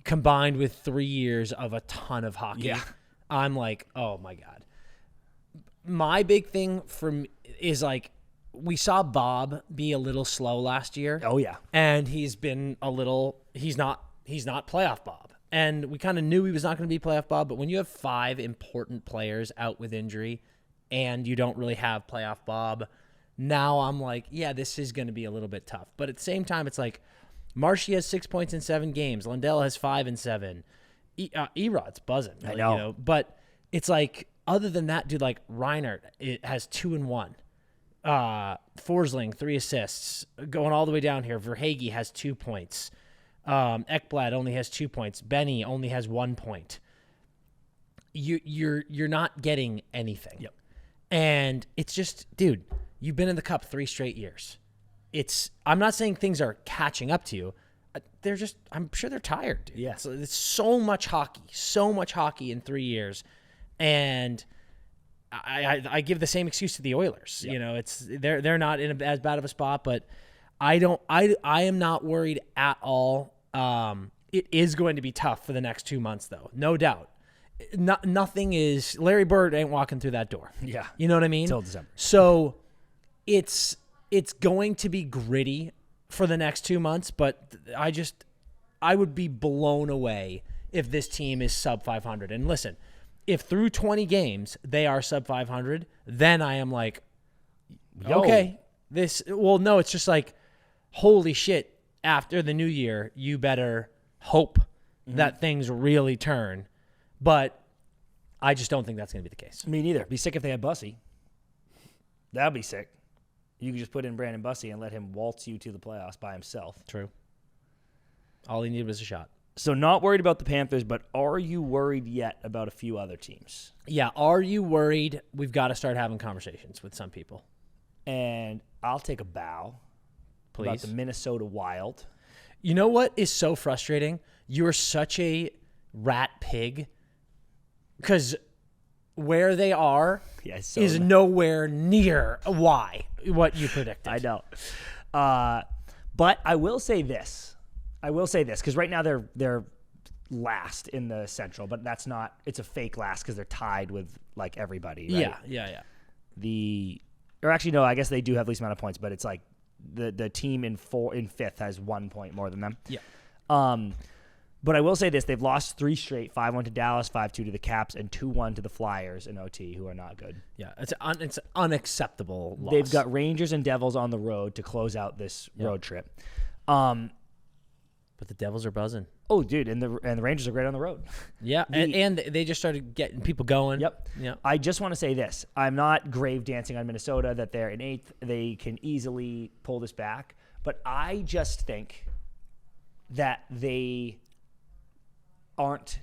Combined with 3 years of a ton of hockey, I'm like, oh, my God. My big thing is, like, we saw Bob be a little slow last year. Oh, yeah. And he's been he's not playoff Bob. And we kind of knew he was not going to be playoff Bob, but when you have 5 important players out with injury and you don't really have playoff Bob, now I'm like, yeah, this is going to be a little bit tough. But at the same time, it's like Marshy has 6 points in 7 games. Lundell has 5 in 7. Erod's buzzing. I know. You know. But it's like, other than that, dude, like Reinhardt, it has 2 and 1. Forsling, 3 assists. Going all the way down here, Verhaeghe has 2 points. Ekblad only has 2 points. Benny only has 1 point. you're not getting anything. Yep. And it's just, dude, you've been in the cup 3 straight years. I'm not saying things are catching up to you. I'm sure they're tired, dude. Yeah. So it's so much hockey in 3 years. And I give the same excuse to the Oilers. Yep. You know, they're not in as bad of a spot, but I am not worried at all. It is going to be tough for the next 2 months, though. No doubt. Nothing is, Larry Bird ain't walking through that door. Yeah. You know what I mean? Till December. So it's going to be gritty for the next 2 months, but I would be blown away if this team is sub 500. And listen, if through 20 games they are sub 500, then I am like, okay, no, it's just like, holy shit, after the new year, you better hope that things really turn. But I just don't think that's going to be the case. Me neither. Be sick if they had Bussy. That would be sick. You could just put in Brandon Bussy and let him waltz you to the playoffs by himself. True. All he needed was a shot. So not worried about the Panthers, but are you worried yet about a few other teams? Yeah, are you worried? We've got to start having conversations with some people. And I'll take a bow. Please. About the Minnesota Wild. You know what is so frustrating? You're such a rat pig because where they are is nowhere near what you predicted. I know. But I will say this. Because right now they're last in the Central, but that's not. It's a fake last because they're tied with like everybody. Right? Yeah. Or actually no, I guess they do have the least amount of points, but it's like the team in fifth has 1 point more than them. Yeah. But I will say this: they've lost 3 straight: 5-1 to Dallas, 5-2 to the Caps, and 2-1 to the Flyers in OT, who are not good. Yeah, it's unacceptable loss. They've got Rangers and Devils on the road to close out this road trip. But the Devils are buzzing. Oh, dude, and the Rangers are great on the road. Yeah, and they just started getting people going. Yep. Yeah. I just want to say this: I'm not grave dancing on Minnesota that they're in 8th. They can easily pull this back, but I just think that they aren't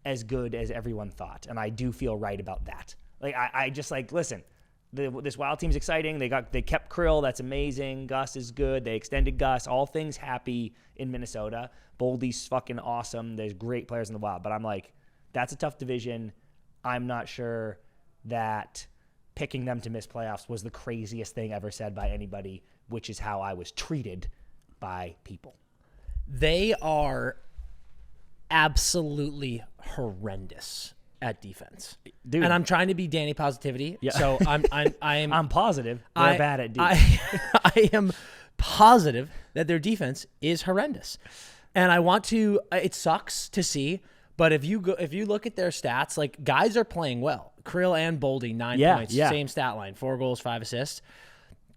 as good as everyone thought, and I do feel right about that. Like I just like listen. This Wild team's exciting. They kept Krill. That's amazing. Gus is good. They extended Gus. All things happy in Minnesota. Boldy's fucking awesome. There's great players in the Wild. But I'm like, that's a tough division. I'm not sure that picking them to miss playoffs was the craziest thing ever said by anybody, which is how I was treated by people. They are absolutely horrendous at defense. Dude. And I'm trying to be Danny Positivity. Yeah. So I'm positive they're bad at D. I am positive that their defense is horrendous. And I want to it sucks to see, but if you look at their stats, like guys are playing well. Krill and Boldy, 9 points, same stat line, 4 goals, 5 assists.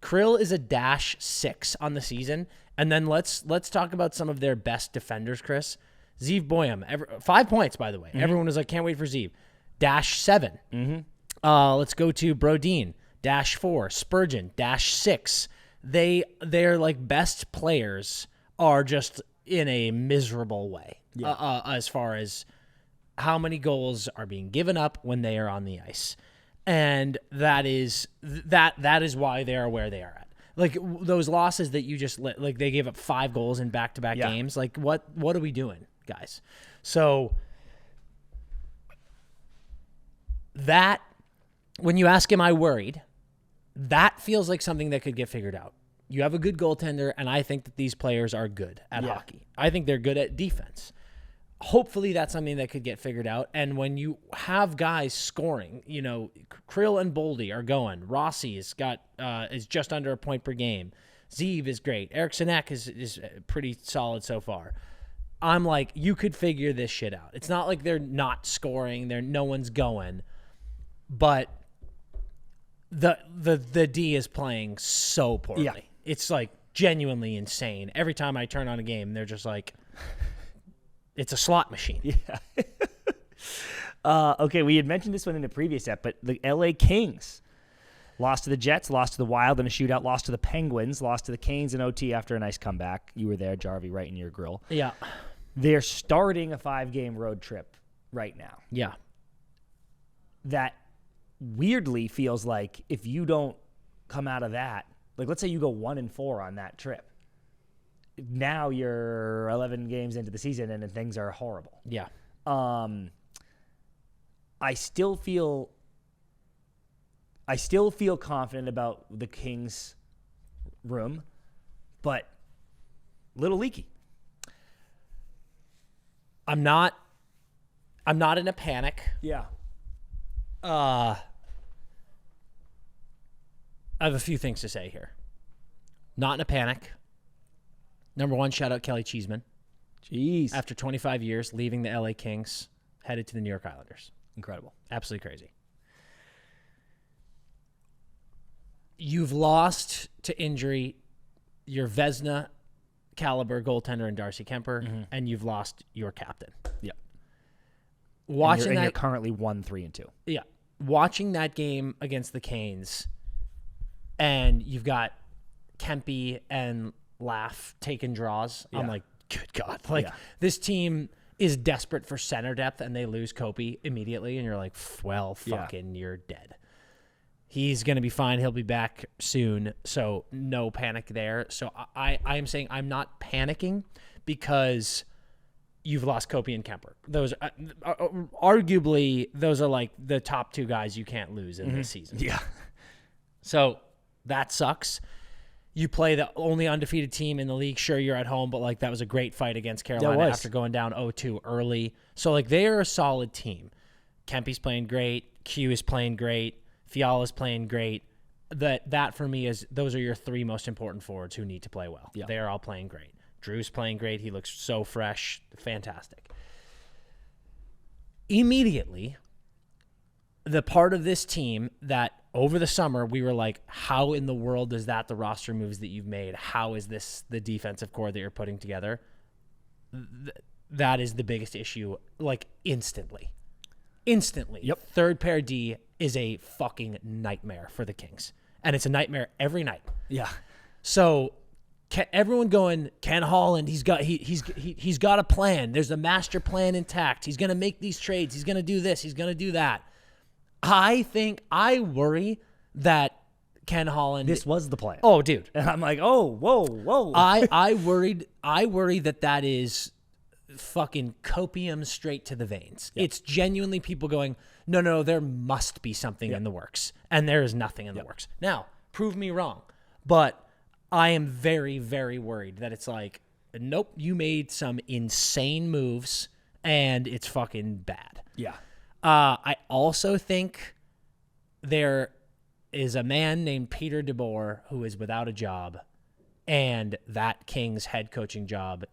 Krill is a -6 on the season. And then let's talk about some of their best defenders, Chris. Zeev Boyum, 5 points, by the way. Mm-hmm. Everyone was like, can't wait for Zeev. -7. Mm-hmm. Let's go to Brodin, -4. Spurgeon, -6. Their like best players are just in a miserable way as far as how many goals are being given up when they are on the ice. And that is why they are where they are at. Like those losses that you just like they gave up 5 goals in back-to-back games. Like what are we doing, guys? So that when you ask am I worried, that feels like something that could get figured out. You have a good goaltender, and I think that these players are good at hockey. I think they're good at defense. Hopefully that's something that could get figured out. And when you have guys scoring, you know, Krill and Boldy are going. Rossi is just under a point per game. Zeev is great. Eric Sinek is pretty solid so far. I'm like, you could figure this shit out. It's not like they're not scoring. No one's going. But the D is playing so poorly. Yeah. It's like genuinely insane. Every time I turn on a game, they're just like, it's a slot machine. Yeah. Okay, we had mentioned this one in the previous ep, but the LA Kings lost to the Jets, lost to the Wild in a shootout, lost to the Penguins, lost to the Canes in OT after a nice comeback. You were there, Jarvie, right in your grill. Yeah. They're starting a 5-game road trip right now. Yeah. that weirdly feels like if you don't come out of that, like let's say you go 1-4 on that trip, now you're 11 games into the season and things are horrible. Yeah. I still feel confident about the Kings' room, but little leaky. I'm not in a panic. Yeah. I have a few things to say here. Not in a panic. Number one, shout out Kelly Cheeseman. Jeez. After 25 years, leaving the LA Kings, headed to the New York Islanders. Incredible. Absolutely crazy. You've lost to injury your Vezina caliber goaltender in Darcy Kemper, and you've lost your captain. Yep. Watching and you're currently 1-3-2. Yeah. Watching that game against the Canes, and you've got Kempe and Laugh taking draws. Yeah. I'm like, good God. Like, this team is desperate for center depth, and they lose Kopi immediately, and you're like, well, fucking, you're dead. He's going to be fine. He'll be back soon, so no panic there. So I am saying I'm not panicking because you've lost Kopi and Kemper. Those arguably, those are like the top two guys you can't lose in this season. Yeah. So that sucks. You play the only undefeated team in the league. Sure, you're at home, but like that was a great fight against Carolina after going down 0-2 early. So like they're a solid team. Kempe's playing great. Q is playing great. Fiala's playing great. That for me is those are your three most important forwards who need to play well. Yeah. They are all playing great. Drew's playing great. He looks so fresh. Fantastic. Immediately, the part of this team that over the summer we were like, how in the world is that the roster moves that you've made? How is this the defensive core that you're putting together? That is the biggest issue, like instantly. Yep. Third pair D is a fucking nightmare for the Kings. And it's a nightmare every night. Yeah. So everyone going, Ken Holland, he's got a plan. There's a master plan intact. He's going to make these trades. He's going to do this. He's going to do that. I worry that Ken Holland. This was the plan. Oh, dude. And I'm like, oh, whoa. I worry that is fucking copium straight to the veins. Yep. It's genuinely people going, no, there must be something in the works. And there is nothing in the works. Now, prove me wrong. But I am very, very worried that it's like, nope, you made some insane moves and it's fucking bad. Yeah. I also think there is a man named Peter DeBoer who is without a job, and that Kings head coaching job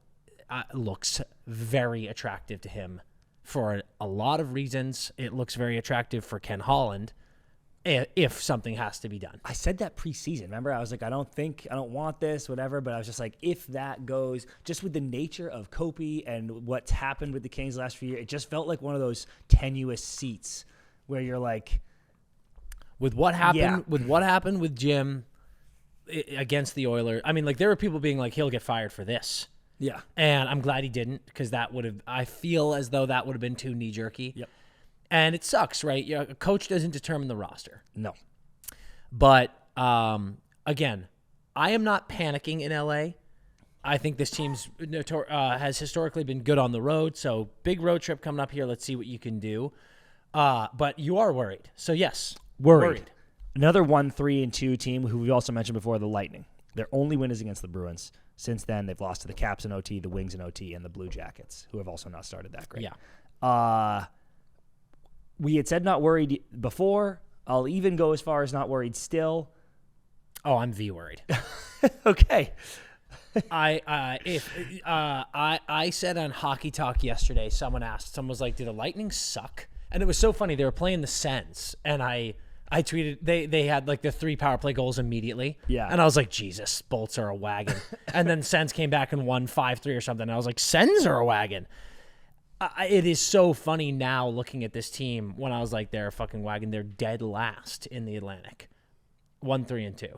looks very attractive to him for a lot of reasons. It looks very attractive for Ken Holland if something has to be done. I said that preseason. Remember, I was like, I don't want this, whatever. But I was just like, if that goes, just with the nature of Kopi and what's happened with the Kings last few years, it just felt like one of those tenuous seats where you're like, with what happened with Jim against the Oilers. I mean, like there were people being like, he'll get fired for this. Yeah. And I'm glad he didn't, because I feel as though that would have been too knee jerky. Yep. And it sucks, right? A coach doesn't determine the roster. No. But, again, I am not panicking in LA. I think this team's has historically been good on the road. So big road trip coming up here. Let's see what you can do. But you are worried. So, yes, worried. Another 1-3-2 team who we also mentioned before, the Lightning. Their only win is against the Bruins. Since then, they've lost to the Caps in OT, the Wings in OT, and the Blue Jackets, who have also not started that great. Yeah. We had said not worried before. I'll even go as far as not worried still. Oh, I'm worried. Okay. I said on Hockey Talk yesterday, someone was like, do the Lightning suck? And it was so funny. They were playing the Sens, and I tweeted they had like the 3 power play goals immediately. Yeah. And I was like, Jesus, Bolts are a wagon. And then Sens came back and won 5-3 or something. And I was like, Sens are a wagon. It is so funny now looking at this team when I was like, they're a fucking wagon. They're dead last in the Atlantic. 1-3-2.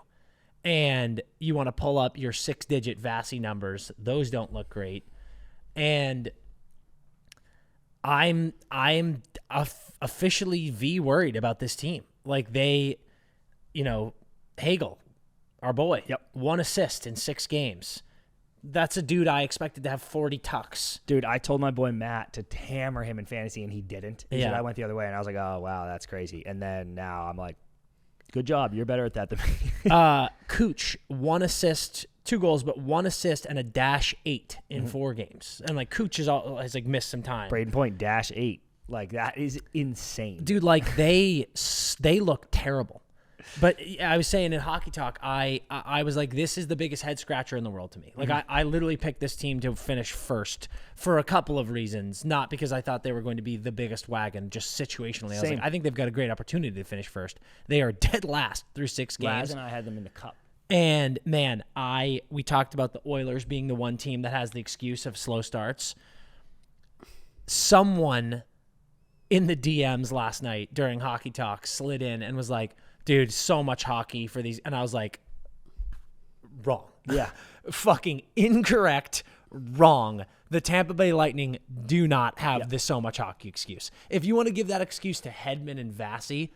And you want to pull up your 6-digit Vasi numbers. Those don't look great. And I'm officially worried about this team. Like Hagel, our boy, 1 assist in 6 games. That's a dude I expected to have 40 tucks. Dude, I told my boy Matt to hammer him in fantasy, and he didn't. He said I went the other way, and I was like, oh, wow, that's crazy. And then now I'm like, good job. You're better at that than me. Cooch, 1 assist, 2 goals, but 1 assist and a -8 in 4 games. And like Cooch has like missed some time. Braden Point, -8. Like, that is insane. Dude, like they look terrible. But I was saying in Hockey Talk, I was like, this is the biggest head scratcher in the world to me. Like, I literally picked this team to finish first for a couple of reasons, not because I thought they were going to be the biggest wagon, just situationally. I was like, I think they've got a great opportunity to finish first. They are dead last through 6 games. Laz and I had them in the cup. And man, we talked about the Oilers being the one team that has the excuse of slow starts. Someone in the DMs last night during Hockey Talk slid in and was like, dude, so much hockey for these. And I was like, wrong. Yeah. Fucking incorrect, wrong. The Tampa Bay Lightning do not have this so much hockey excuse. If you want to give that excuse to Hedman and Vassy,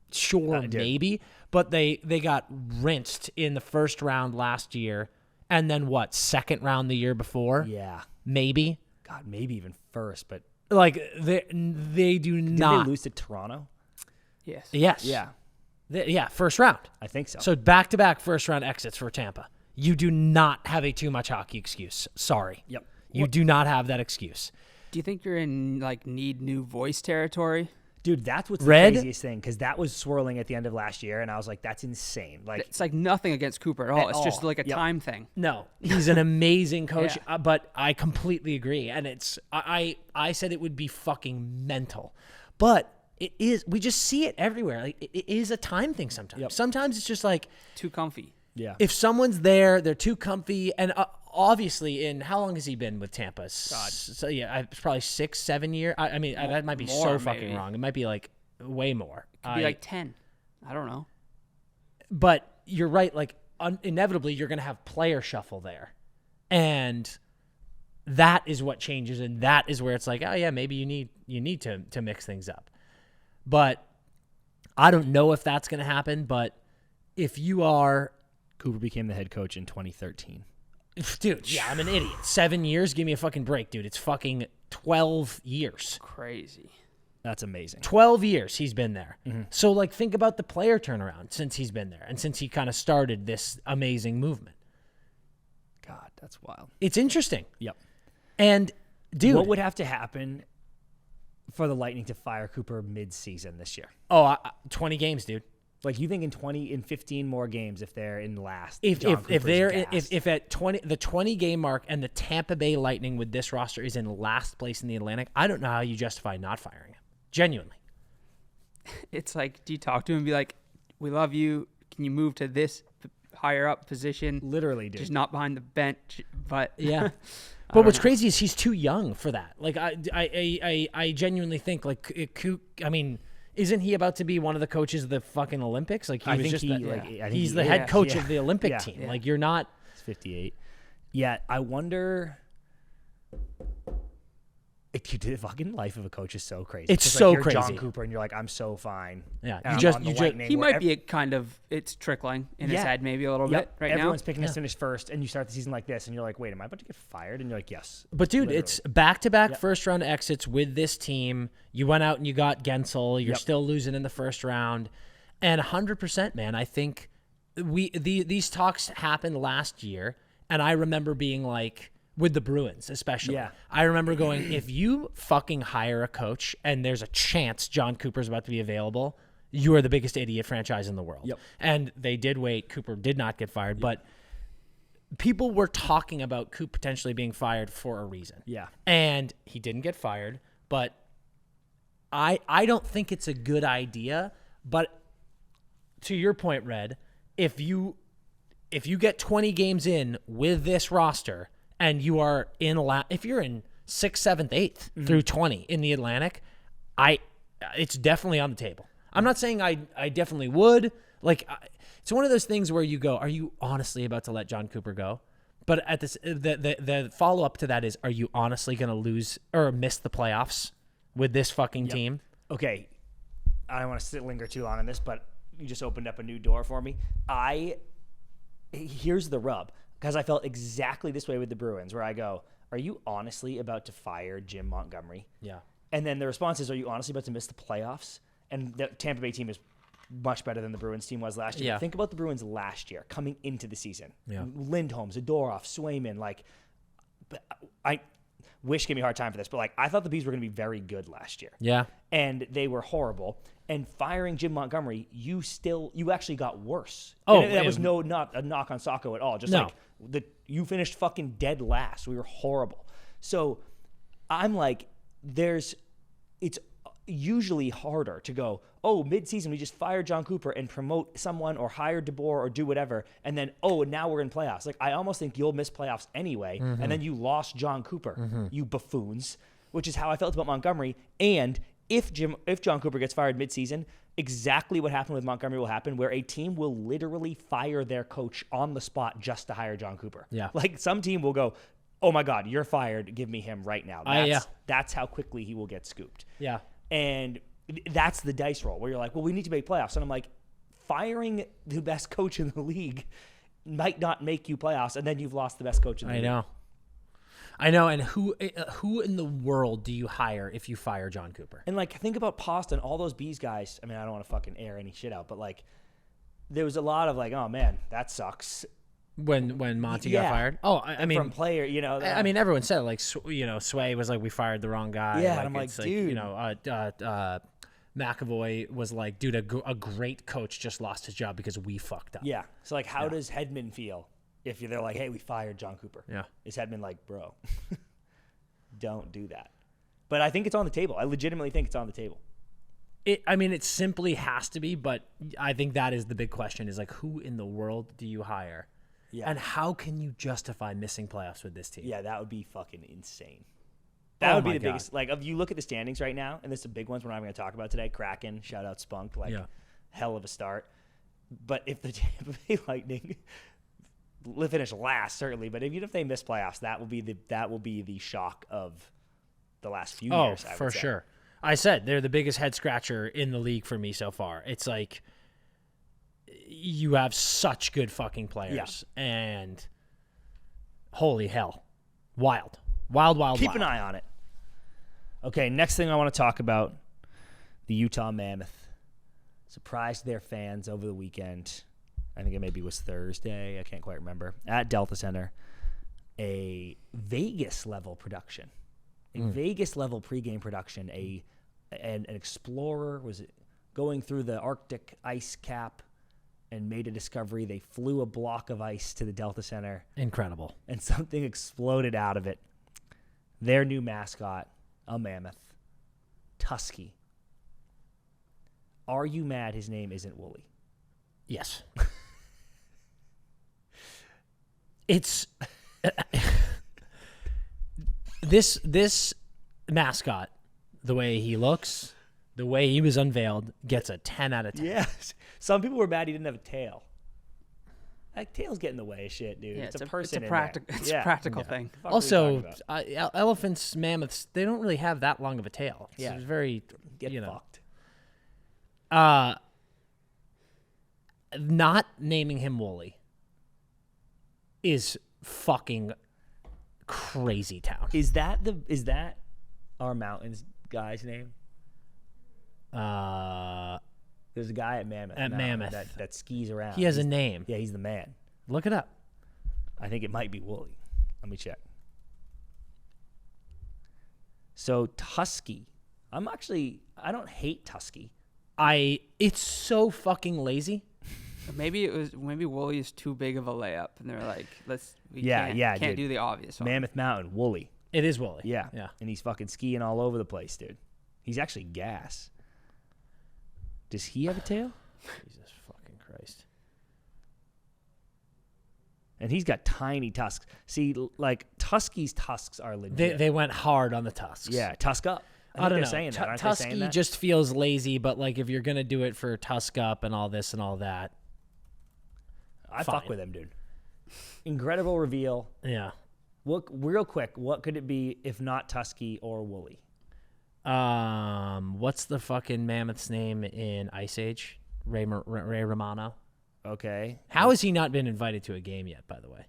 sure, maybe. But they got rinsed in the first round last year. And then what, second round the year before? Yeah. Maybe. God, maybe even first. But like, they do not. Did they lose to Toronto? Yes. Yes. Yeah. First round. I think so. So back-to-back first-round exits for Tampa. You do not have a too much hockey excuse. Sorry. Yep. You do not have that excuse. Do you think you're in need new voice territory? Dude, that's what's the Red? craziest thing, because that was swirling at the end of last year, and I was like, that's insane. Like, It's like nothing against Cooper at all. It's just like a Yep. time thing. No, he's an amazing coach, Yeah. but I completely agree. And I said it would be fucking mental. But it is. We just see it everywhere. Like, it is a time thing sometimes. Yep. Sometimes it's just like, Too comfy. yeah. if someone's there, they're too comfy. And obviously, how long has he been with Tampa? So yeah, it's probably 6, 7 years. I mean, that might be so more, fucking maybe. wrong. It might be like way more. Could be like 10. I don't know. But you're right. Like, inevitably, you're going to have player shuffle there. And that is what changes. And that is where it's like, oh, yeah, maybe you need to mix things up. But I don't know if that's going to happen. But if you are... Cooper became the head coach in 2013. Dude, yeah, I'm an idiot. 7 years? Give me a fucking break, dude. It's fucking 12 years. Crazy. That's amazing. 12 years he's been there. Mm-hmm. So, like, think about the player turnaround since he's been there and since he kind of started this amazing movement. God, that's wild. It's interesting. Yep. And, dude. What would have to happen for the Lightning to fire Cooper mid-season this year? 20 games, dude. Like, you think in 15 more games, if they're in last, if at the 20 game mark and the Tampa Bay Lightning with this roster is in last place in the Atlantic, I don't know how you justify not firing him. Genuinely. It's like, do you talk to him and be like, we love you. Can you move to this higher up position? Literally, dude. Just not behind the bench. But yeah. But what's crazy is he's too young for that. Like, I genuinely think, like, isn't he about to be one of the coaches of the fucking Olympics? Like, he's the head coach of the Olympic team. Yeah. Like, you're not. It's 58. Yeah, I wonder. The fucking life of a coach is so crazy. It's just so like you're crazy. John Cooper, and you're like, I'm so fine. Yeah, he might be it's trickling in his head maybe a little bit right now. Everyone's picking to finish first, and you start the season like this, and you're like, wait, am I about to get fired? And you're like, yes. But dude, it's back-to-back first-round exits with this team. You went out and you got Gensel. You're still losing in the first round, and 100%, man. I think these talks happened last year, and I remember being like, with the Bruins, especially. Yeah. I remember going, if you fucking hire a coach and there's a chance John Cooper's about to be available, you are the biggest idiot franchise in the world. Yep. And they did wait. Cooper did not get fired, but people were talking about Coop potentially being fired for a reason. Yeah. And he didn't get fired, but I don't think it's a good idea. But to your point, Red, if you get 20 games in with this roster, and you are if you're in 6th, 7th, 8th through 20 in the Atlantic, it's definitely on the table. I'm not saying I definitely would. Like, it's one of those things where you go, are you honestly about to let John Cooper go? But at this, the follow up to that is, are you honestly going to lose or miss the playoffs with this fucking team? okay, I don't want to linger too long on this, but you just opened up a new door for me. Here's the rub, because I felt exactly this way with the Bruins, where I go, are you honestly about to fire Jim Montgomery? Yeah. And then the response is, are you honestly about to miss the playoffs? And the Tampa Bay team is much better than the Bruins team was last year. Yeah. Think about the Bruins last year coming into the season. Yeah. Lindholm, Zadorov, Swayman, I Wish gave me a hard time for this, but I thought the Bees were going to be very good last year. Yeah. And they were horrible. And firing Jim Montgomery, you actually got worse. Oh, and that was not a knock on Sacco at all. Just you finished fucking dead last. We were horrible. So I'm like, it's usually harder to go, mid-season we just fire John Cooper and promote someone or hire DeBoer or do whatever, and then now we're in playoffs. I almost think you'll miss playoffs anyway, and then you lost John Cooper, you buffoons, which is how I felt about Montgomery. And if John Cooper gets fired mid-season, exactly what happened with Montgomery will happen, where a team will literally fire their coach on the spot just to hire John Cooper. Yeah. Some team will go, oh my God, you're fired, give me him right now. That's how quickly he will get scooped. Yeah. And that's the dice roll where you're like, well, we need to make playoffs. And I'm like, firing the best coach in the league might not make you playoffs, and then you've lost the best coach in the league. I know. And who in the world do you hire if you fire John Cooper? And think about Pasta and all those Bees guys. I mean, I don't want to fucking air any shit out, but there was a lot of oh man, that sucks. When Monty got fired? Oh, I mean, from player, I mean, everyone said Sway was we fired the wrong guy. Yeah, and I'm dude. McAvoy was dude, a great coach just lost his job because we fucked up. Yeah. So how does Hedman feel if they're like, hey, we fired John Cooper? Yeah. Is Hedman bro, don't do that? But I think it's on the table. I legitimately think it's on the table. It simply has to be, but I think that is the big question is who in the world do you hire? Yeah. And how can you justify missing playoffs with this team? Yeah, that would be fucking insane. That would be the biggest. If you look at the standings right now, and this is the big ones we're not going to talk about today, Kraken, shout out Spunk, hell of a start. But if the Tampa Bay Lightning finish last, certainly, but even if they miss playoffs, that will be the shock of the last few years. I would for say. Sure. I said they're the biggest head scratcher in the league for me so far. It's you have such good fucking players, and holy hell, wild. Keep an eye on it. Okay, next thing I want to talk about, the Utah Mammoth surprised their fans over the weekend. I think it maybe was Thursday. I can't quite remember. At Delta Center, a Vegas-level production, Vegas-level pregame production. An explorer was going through the Arctic ice cap and made a discovery. They flew a block of ice to the Delta Center. Incredible. And something exploded out of it. Their new mascot, a mammoth, Tusky. Are you mad his name isn't Wooly? Yes. It's this mascot, the way he looks, the way he was unveiled, gets a 10 out of 10. Yes. Some people were mad he didn't have a tail. Tails get in the way of shit, dude. Yeah, it's a person. It's a practical thing. Also, elephants, mammoths, they don't really have that long of a tail. It's very, Get fucked. Not naming him Wooly is fucking crazy town. Is that our mountains guy's name? There's a guy at Mammoth. That skis around. He has a name. Yeah, he's the man. Look it up. I think it might be Wooly. Let me check. So Tusky. I don't hate Tusky. It's so fucking lazy. Maybe Wooly is too big of a layup, and they're like, we can't do the obvious one. Mammoth Mountain, Wooly. It is Wooly. Yeah. And he's fucking skiing all over the place, dude. He's actually gas. Does he have a tail? Jesus fucking Christ. And he's got tiny tusks. See, Tusky's tusks are legit. They went hard on the tusks. Yeah, tusk up. I don't know. Saying that. Aren't Tusky they saying that? just feels lazy, but if you're going to do it for tusk up and all this and all that. I fuck with him, dude. Incredible reveal. Yeah. Real quick, what could it be if not Tusky or Wooly? What's the fucking mammoth's name in Ice Age? Ray Romano. Okay. How has he not been invited to a game yet, by the way?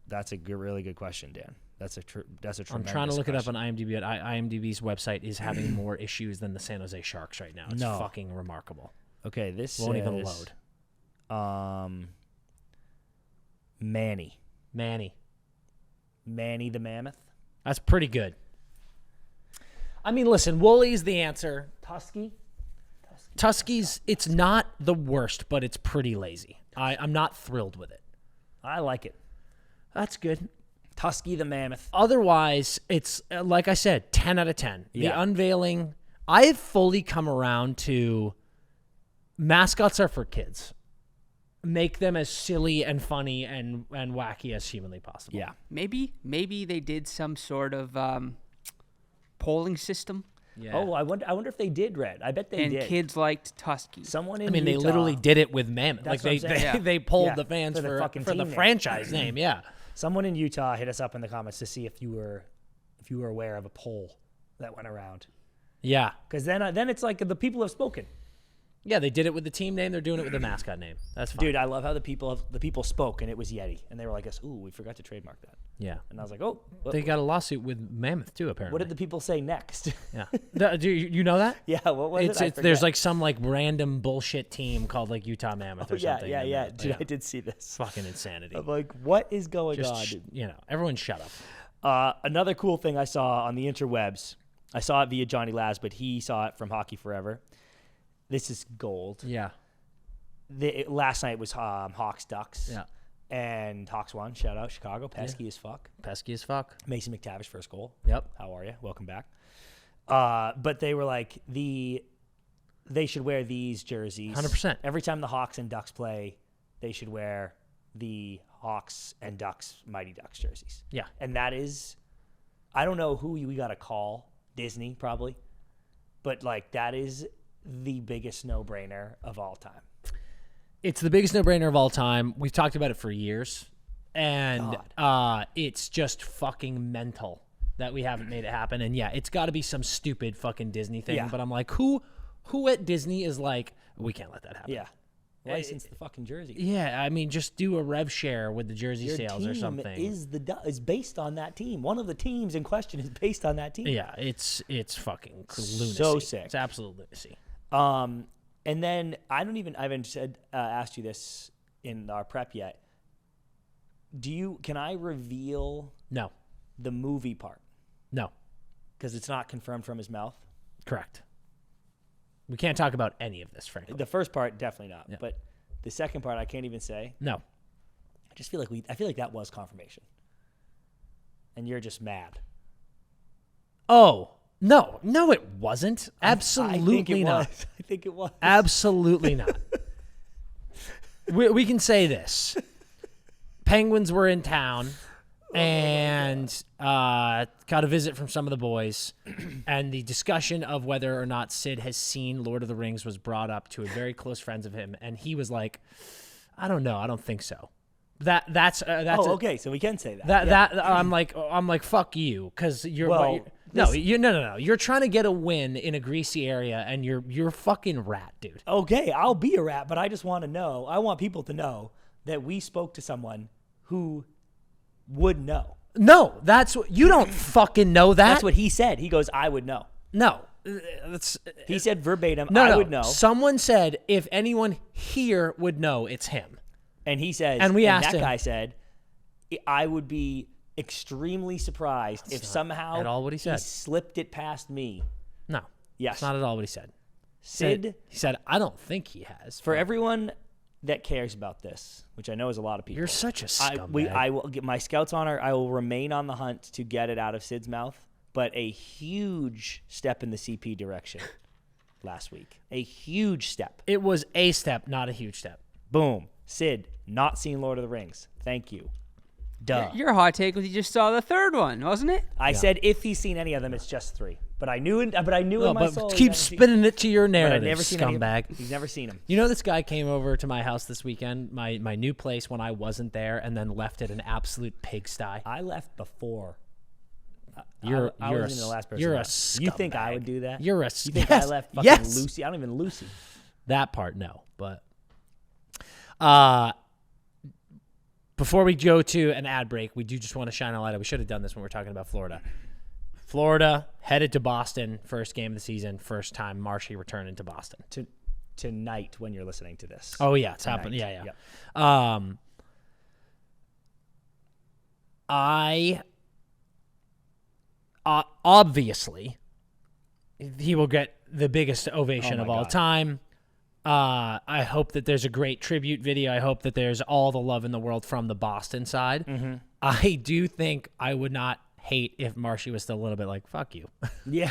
That's a really good question, Dan. That's a tremendous I'm trying to look question. it up on IMDb, but IMDb's website is having more issues than the San Jose Sharks right now. It's fucking remarkable. Okay, this Won't even says, load. Manny Manny. the Mammoth. That's pretty good. I mean, listen, Woolly's the answer. Tusky's, it's not the worst, but it's pretty lazy. I'm not thrilled with it. I like it. That's good. Tusky the Mammoth. Otherwise, it's, like I said, 10 out of 10. Yeah. The unveiling, I have fully come around to mascots are for kids. Make them as silly and funny and wacky as humanly possible. Yeah. Maybe they did some sort of polling system. Yeah. Oh, I wonder if they did, Red. I bet they And did. kids liked Tusky. Someone in I mean, they Utah- literally did it with Mammoth. That's Like what I'm saying. they polled Yeah, the fans for the for fucking the team name. franchise name. Yeah. Someone in Utah hit us up in the comments to see if you were aware of a poll that went around. Yeah. Because then it's like the people have spoken. Yeah, they did it with the team name. They're doing it with the mascot name. That's fine. Dude, I love how the people spoke, and it was Yeti, and they were like, "Ooh, we forgot to trademark that." Yeah. And I was like, "Oh, They got a lawsuit with Mammoth too, apparently. what did the people say next?" Yeah. Do you know that? Yeah, what was it? I There's forget. like some like random bullshit team called like Utah Mammoth or yeah, something. yeah, and yeah. they're- Dude, I did see this. Fucking insanity. I'm like, what is going on? Just dude? everyone shut up. Another cool thing I saw on the interwebs, I saw it via Johnny Laz, but he saw it from Hockey Forever. This is gold. Yeah. Last night was Hawks Ducks. Yeah. And Hawks won. Shout out Chicago. Pesky as fuck. Pesky as fuck. Mason McTavish first goal. Yep. How are you? Welcome back. But they were like they should wear these jerseys. 100%. Every time the Hawks and Ducks play, they should wear the Hawks and Ducks Mighty Ducks jerseys. Yeah. And that is, I don't know who we got to call, Disney probably, but like that is the biggest no-brainer of all time. It's the biggest no-brainer of all time. We've talked about it for years. And it's just fucking mental that we haven't made it happen. And yeah, it's got to be some stupid fucking Disney thing. Yeah. But I'm like, who at Disney is like, we can't let that happen. Yeah. License the fucking jersey. Yeah, I mean, just do a rev share with the jersey Your sales team or something. is based on that team. One of the teams in question is based on that team. Yeah, it's fucking lunacy. So sick. It's absolute lunacy. And then I haven't asked you this in our prep yet. Can I reveal No, the movie part? no, Because it's not confirmed from his mouth. correct. We can't talk about any of this, frankly. The first part, definitely not. Yeah. But the second part, I can't even say. No. I just feel like that was confirmation. And you're just mad. Oh, no, it wasn't. Absolutely not. I think it was. Absolutely not. We can say this. Penguins were in town and got a visit from some of the boys. And the discussion of whether or not Sid has seen Lord of the Rings was brought up to a very close friends of him. And he was like, I don't know. I don't think so. That's okay. So we can say that. I'm like fuck you, because you're Well, no. You're trying to get a win in a greasy area, and you're fucking rat, dude. Okay, I'll be a rat, but I just want to know. I want people to know that we spoke to someone who would know. No, that's what you don't fucking know that. That's what he said. He goes, "I would know." No, that's He said verbatim, no. "I would know." Someone said if anyone here would know, it's him. And he says, And we asked that him. guy said, "I would be extremely surprised if somehow at all what he said. slipped it past me." No, Yes. that's not at all what he said. Sid, He said, I don't think he has. for everyone that cares about this, which I know is a lot of people. You're such a scumbag. I will get my Scouts honor. I will remain on the hunt to get it out of Sid's mouth. But a huge step in the CP direction last week. A huge step. It was a step, not a huge step. Boom. Sid, not seen Lord of the Rings. Thank you. Duh. Your hot take was you just saw the third one, wasn't it? I said if he's seen any of them, it's just 3. But I knew in my soul. Keep spinning it to your But I've narrative, never seen any of them. scumbag. He's never seen them. You know, this guy came over to my house this weekend, my new place, when I wasn't there, and then left it an absolute pigsty. I left before. You're I wasn't even the last person. You're a You think I scumbag. would do that? You're a You think I left fucking yes. Lucy? I don't even Lucy. That part, no. But before we go to an ad break, we do just want to shine a light on. We should have done this when we were talking about Florida. Florida headed to Boston, first game of the season, first time Marshy returning to Boston. Tonight when you're listening to this. Oh, yeah, it's Tonight. happening. Yeah. Yep. Obviously, he will get the biggest ovation Oh of my all God. time. I hope that there's a great tribute video. I hope that there's all the love in the world from the Boston side. Mm-hmm. I do think I would not hate if Marshy was still a little bit like, fuck you. Yeah.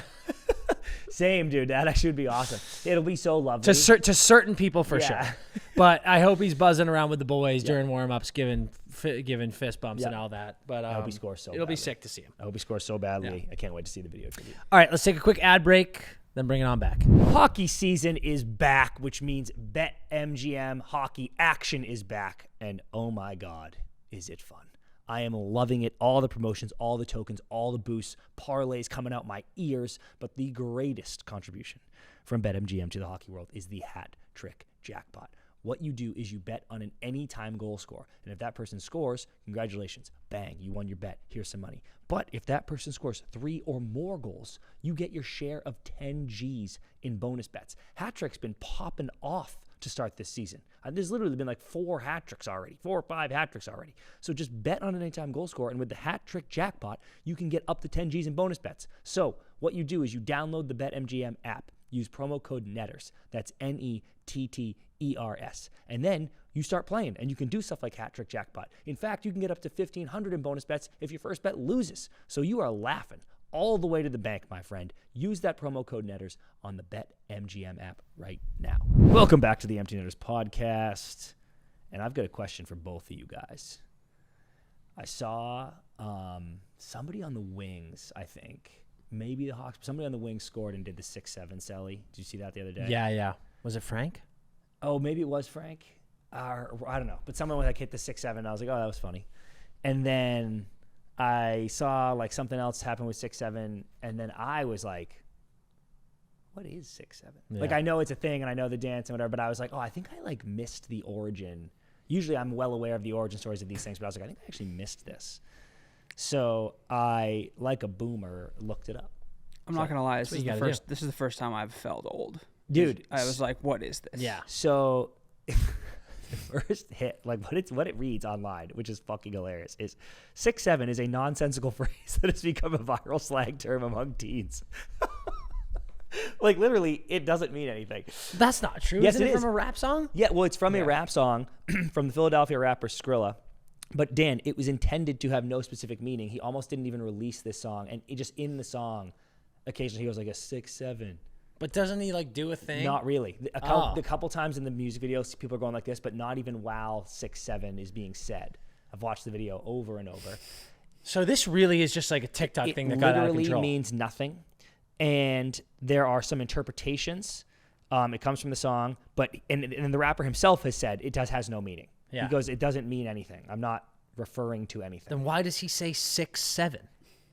Same, dude. That actually would be awesome. It'll be so lovely. to certain people for Yeah. sure. But I hope he's buzzing around with the boys during warm-ups, giving fist bumps and all that. But I hope he scores so it'll be badly. sick to see him. I hope he scores so badly. I can't wait to see the video tribute. All right, let's take a quick ad break, then bring it on back. Hockey season is back, which means BetMGM hockey action is back. And oh my God, is it fun. I am loving it. All the promotions, all the tokens, all the boosts, parlays coming out my ears. But the greatest contribution from BetMGM to the hockey world is the hat trick jackpot. What you do is you bet on an anytime goal score. And if that person scores, congratulations. Bang, you won your bet. Here's some money. But if that person scores 3 or more goals, you get your share of 10 G's in bonus bets. Hat trick's been popping off to start this season. There's literally been like 4 hat tricks already, 4 or 5 hat tricks already. So just bet on an anytime goal score, and with the hat trick jackpot, you can get up to 10 G's in bonus bets. So what you do is you download the BetMGM app, use promo code NETTERS, that's NETTERS, and then you start playing, and you can do stuff like hat trick jackpot. In fact, you can get up to $1,500 in bonus bets if your first bet loses. So you are laughing all the way to the bank, my friend. Use that promo code NETTERS on the BetMGM app right now. Welcome back to the Empty Netters podcast. And I've got a question for both of you guys. I saw somebody on the Wings, I think. Maybe the Hawks. Somebody on the Wings scored and did the 6-7, Sally. Did you see that the other day? Yeah. Was it Frank? Oh, maybe it was Frank. I don't know. But someone like hit the 6-7. I was like, oh, that was funny. And then I saw like something else happen with 6-7, and then I was like, what is 6-7? Yeah. Like, I know it's a thing and I know the dance and whatever, but I was like, oh, I think I like missed the origin. Usually I'm well aware of the origin stories of these things, but I was like, I think I actually missed this. So I, like a boomer, looked it up. I'm not gonna lie. This what is you the gotta first. This is the first time I've felt old, Dude. I was like, "What is this?" Yeah. So the first hit, like what it reads online, which is fucking hilarious, is 6-7 is a nonsensical phrase that has become a viral slang term among teens. Like, literally, it doesn't mean anything. That's not true. Yes, Isn't it it is. from a rap song? Yeah, well, it's from a rap song from the Philadelphia rapper Skrilla. But Dan, it was intended to have no specific meaning. He almost didn't even release this song, and it just in the song, occasionally he goes like a 6-7. But doesn't he like do a thing? Not really. The couple times in the music videos, people are going like this, but not even while 6-7 is being said. I've watched the video over and over. So this really is just like a TikTok thing that got out of control. It literally means nothing, and there are some interpretations. It comes from the song, but and the rapper himself has said it has no meaning. Yeah. He goes, it doesn't mean anything. I'm not referring to anything. Then why does he say 6-7?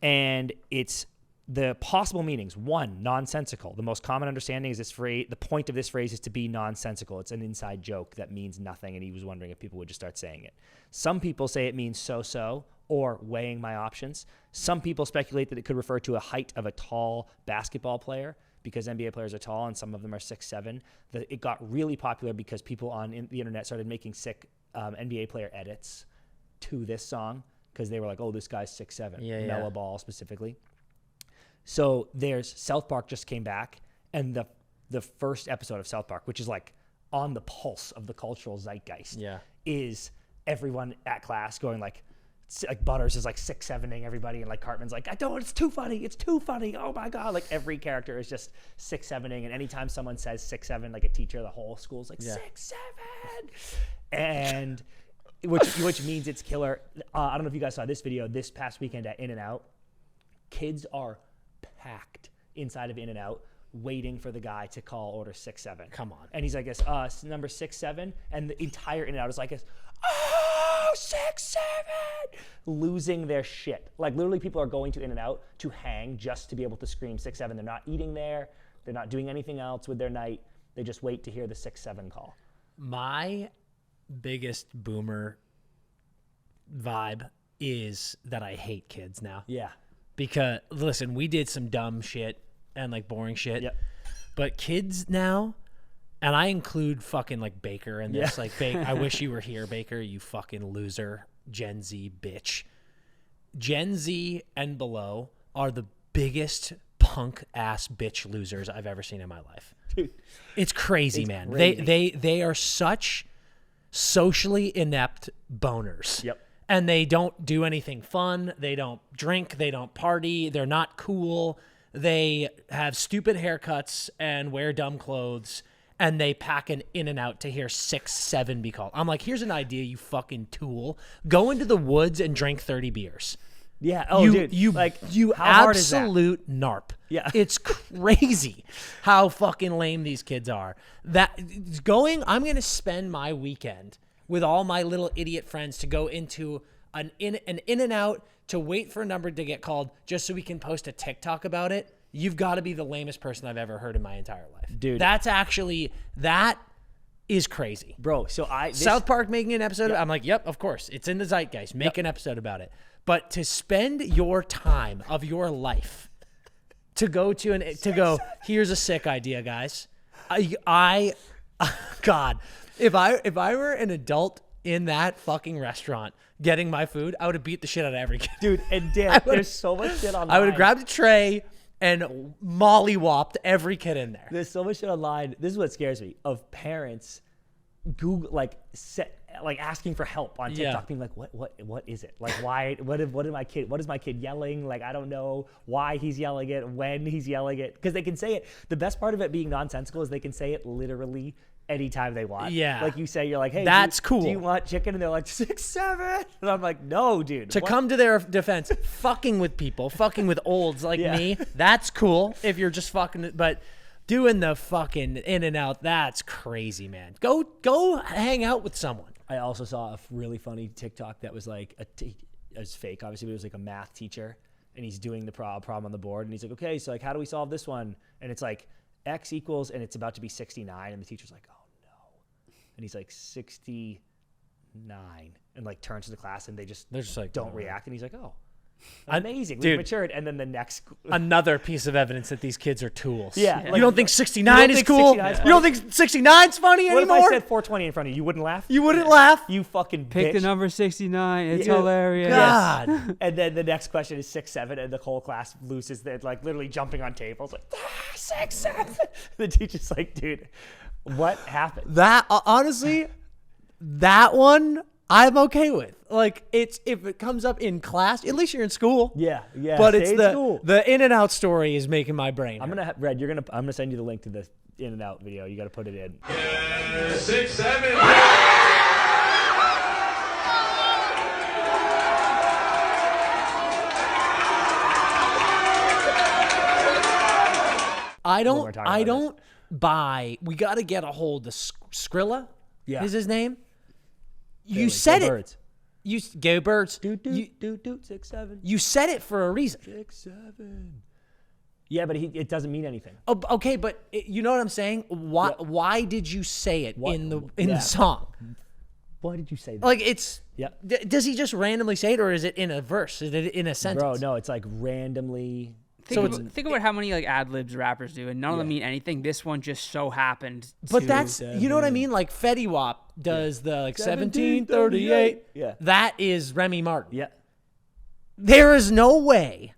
And it's the possible meanings. 1, nonsensical. The most common understanding is this phrase. The point of this phrase is to be nonsensical. It's an inside joke that means nothing, and he was wondering if people would just start saying it. Some people say it means so-so or weighing my options. Some people speculate that it could refer to a height of a tall basketball player, because NBA players are tall and some of them are 6'7". It got really popular because people on the internet started making sick NBA player edits to this song because they were like, oh, this guy's 6'7". Melo Ball specifically. So there's South Park just came back, and the first episode of South Park, which is like on the pulse of the cultural zeitgeist, is everyone at class going like Butters is like 6-7ing everybody, and like Cartman's like, I don't, it's too funny, oh my god, like every character is just 6-7ing, and anytime someone says 6-7, like a teacher, the whole school's like 6-7, and which means it's killer. I don't know if you guys saw this video this past weekend at In-N-Out. Kids are packed inside of In-N-Out waiting for the guy to call order 6-7. Come on. And he's like, number 6-7, and the entire In-N-Out is like, oh, 6-7, losing their shit. Like literally, people are going to In-N-Out to hang just to be able to scream 6-7. They're not eating there. They're not doing anything else with their night. They just wait to hear the 6-7 call. My biggest boomer vibe is that I hate kids now. Yeah. Because listen, we did some dumb shit and like boring shit. Yep. But kids now, and I include fucking like Baker in this. Yeah. Like, I wish you were here, Baker, you fucking loser, Gen Z bitch. Gen Z and below are the biggest punk ass bitch losers I've ever seen in my life. Dude, it's crazy, it's man. crazy. They are such socially inept boners. Yep. And they don't do anything fun. They don't drink. They don't party. They're not cool. They have stupid haircuts and wear dumb clothes. And they pack an In-N-Out to hear 6-7 be called. I'm like, here's an idea, you fucking tool. Go into the woods and drink 30 beers. Yeah. Oh, you, dude. You how hard is that? absolute narp. Yeah. It's crazy how fucking lame these kids are. I'm going to spend my weekend with all my little idiot friends to go into an In-N-Out to wait for a number to get called just so we can post a TikTok about it. You've got to be the lamest person I've ever heard in my entire life. Dude. That is crazy. Bro, so South Park making an episode. I'm like, yep, of course. It's in the zeitgeist. Make an episode about it. But to spend your time of your life to go to here's a sick idea, guys. God, if I were an adult in that fucking restaurant getting my food, I would have beat the shit out of every kid. Dude, and Dan, there's so much shit online. I would have grabbed a tray and mollywopped every kid in there. There's so much shit online. This is what scares me of parents Google asking for help on TikTok, being like, what is it? Like, why? What is my kid yelling? Like, I don't know why he's yelling it, when he's yelling it, because they can say it. The best part of it being nonsensical is they can say it literally anytime they want. Yeah. Like you say, you're like, hey, that's cool. Do you want chicken? And they're like 6-7, and I'm like, no, dude. To come to their defense, fucking with people, fucking with olds like me, that's cool. If you're just fucking, but doing the fucking In-N-Out, that's crazy, man. Go hang out with someone. I also saw a really funny TikTok that was like it was fake, obviously, but it was like a math teacher, and he's doing the problem on the board, and he's like, okay, so like, how do we solve this one? And it's like x equals, and it's about to be 69, and the teacher's like, oh no, and he's like 69, and like turns to the class, and they're just like don't react, and he's like, oh. Amazing. We matured. And then the next another piece of evidence that these kids are tools. Yeah. Like, you don't think 69 is cool? You don't think 69's funny anymore? What if I said 420 in front of you? You wouldn't laugh? You wouldn't laugh? You fucking pick bitch. the number 69. It's hilarious. God. And then the next question is 6-7, and the whole class loses. They're like literally jumping on tables, like 6-7. The teacher's like, dude, what happened? That honestly, that one I'm okay with. Like, it's if it comes up in class, at least you're in school. Yeah. But it's school. the In-N-Out story is making my brain hurt. I'm gonna Red. I'm gonna send you the link to the In-N-Out video. You got to put it in. 6-7. I don't buy. We got to get a hold of Skrilla. Yeah. Is his name? You Go said it. Birds. You go Birds. Do 6-7. You said it for a reason. 6-7. Yeah, but it doesn't mean anything. Oh, okay, but you know what I'm saying? Why did you say it in the song? Why did you say that? Like, it's Yeah. Does he just randomly say it, or is it in a verse? Is it in a sentence? Bro, no, it's like randomly. Think about how many like ad libs rappers do, and none of them mean anything. This one just so happened. But that's you know what I mean. Like Fetty Wap does the like 1738. Yeah, that is Remy Martin. Yeah, there is no way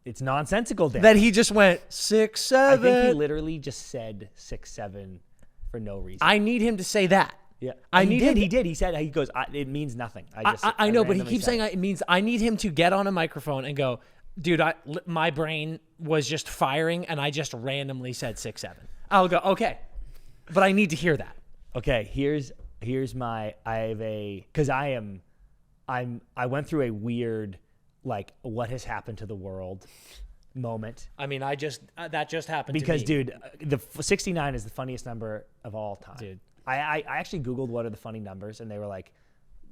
it's nonsensical. Dan. That he just went 6-7. I think he literally just said 6-7 for no reason. I need him to say that. Yeah, He did. He said he goes. It means nothing. I know, but he keeps saying it means. I need him to get on a microphone and go, dude, my brain was just firing, and I just randomly said 6-7. I'll go, okay, but I need to hear that. Okay, here's my. I went through a weird, like, what has happened to the world moment. I mean, that just happened because, to me. dude, the 69 is the funniest number of all time. Dude. I actually Googled what are the funny numbers, and they were like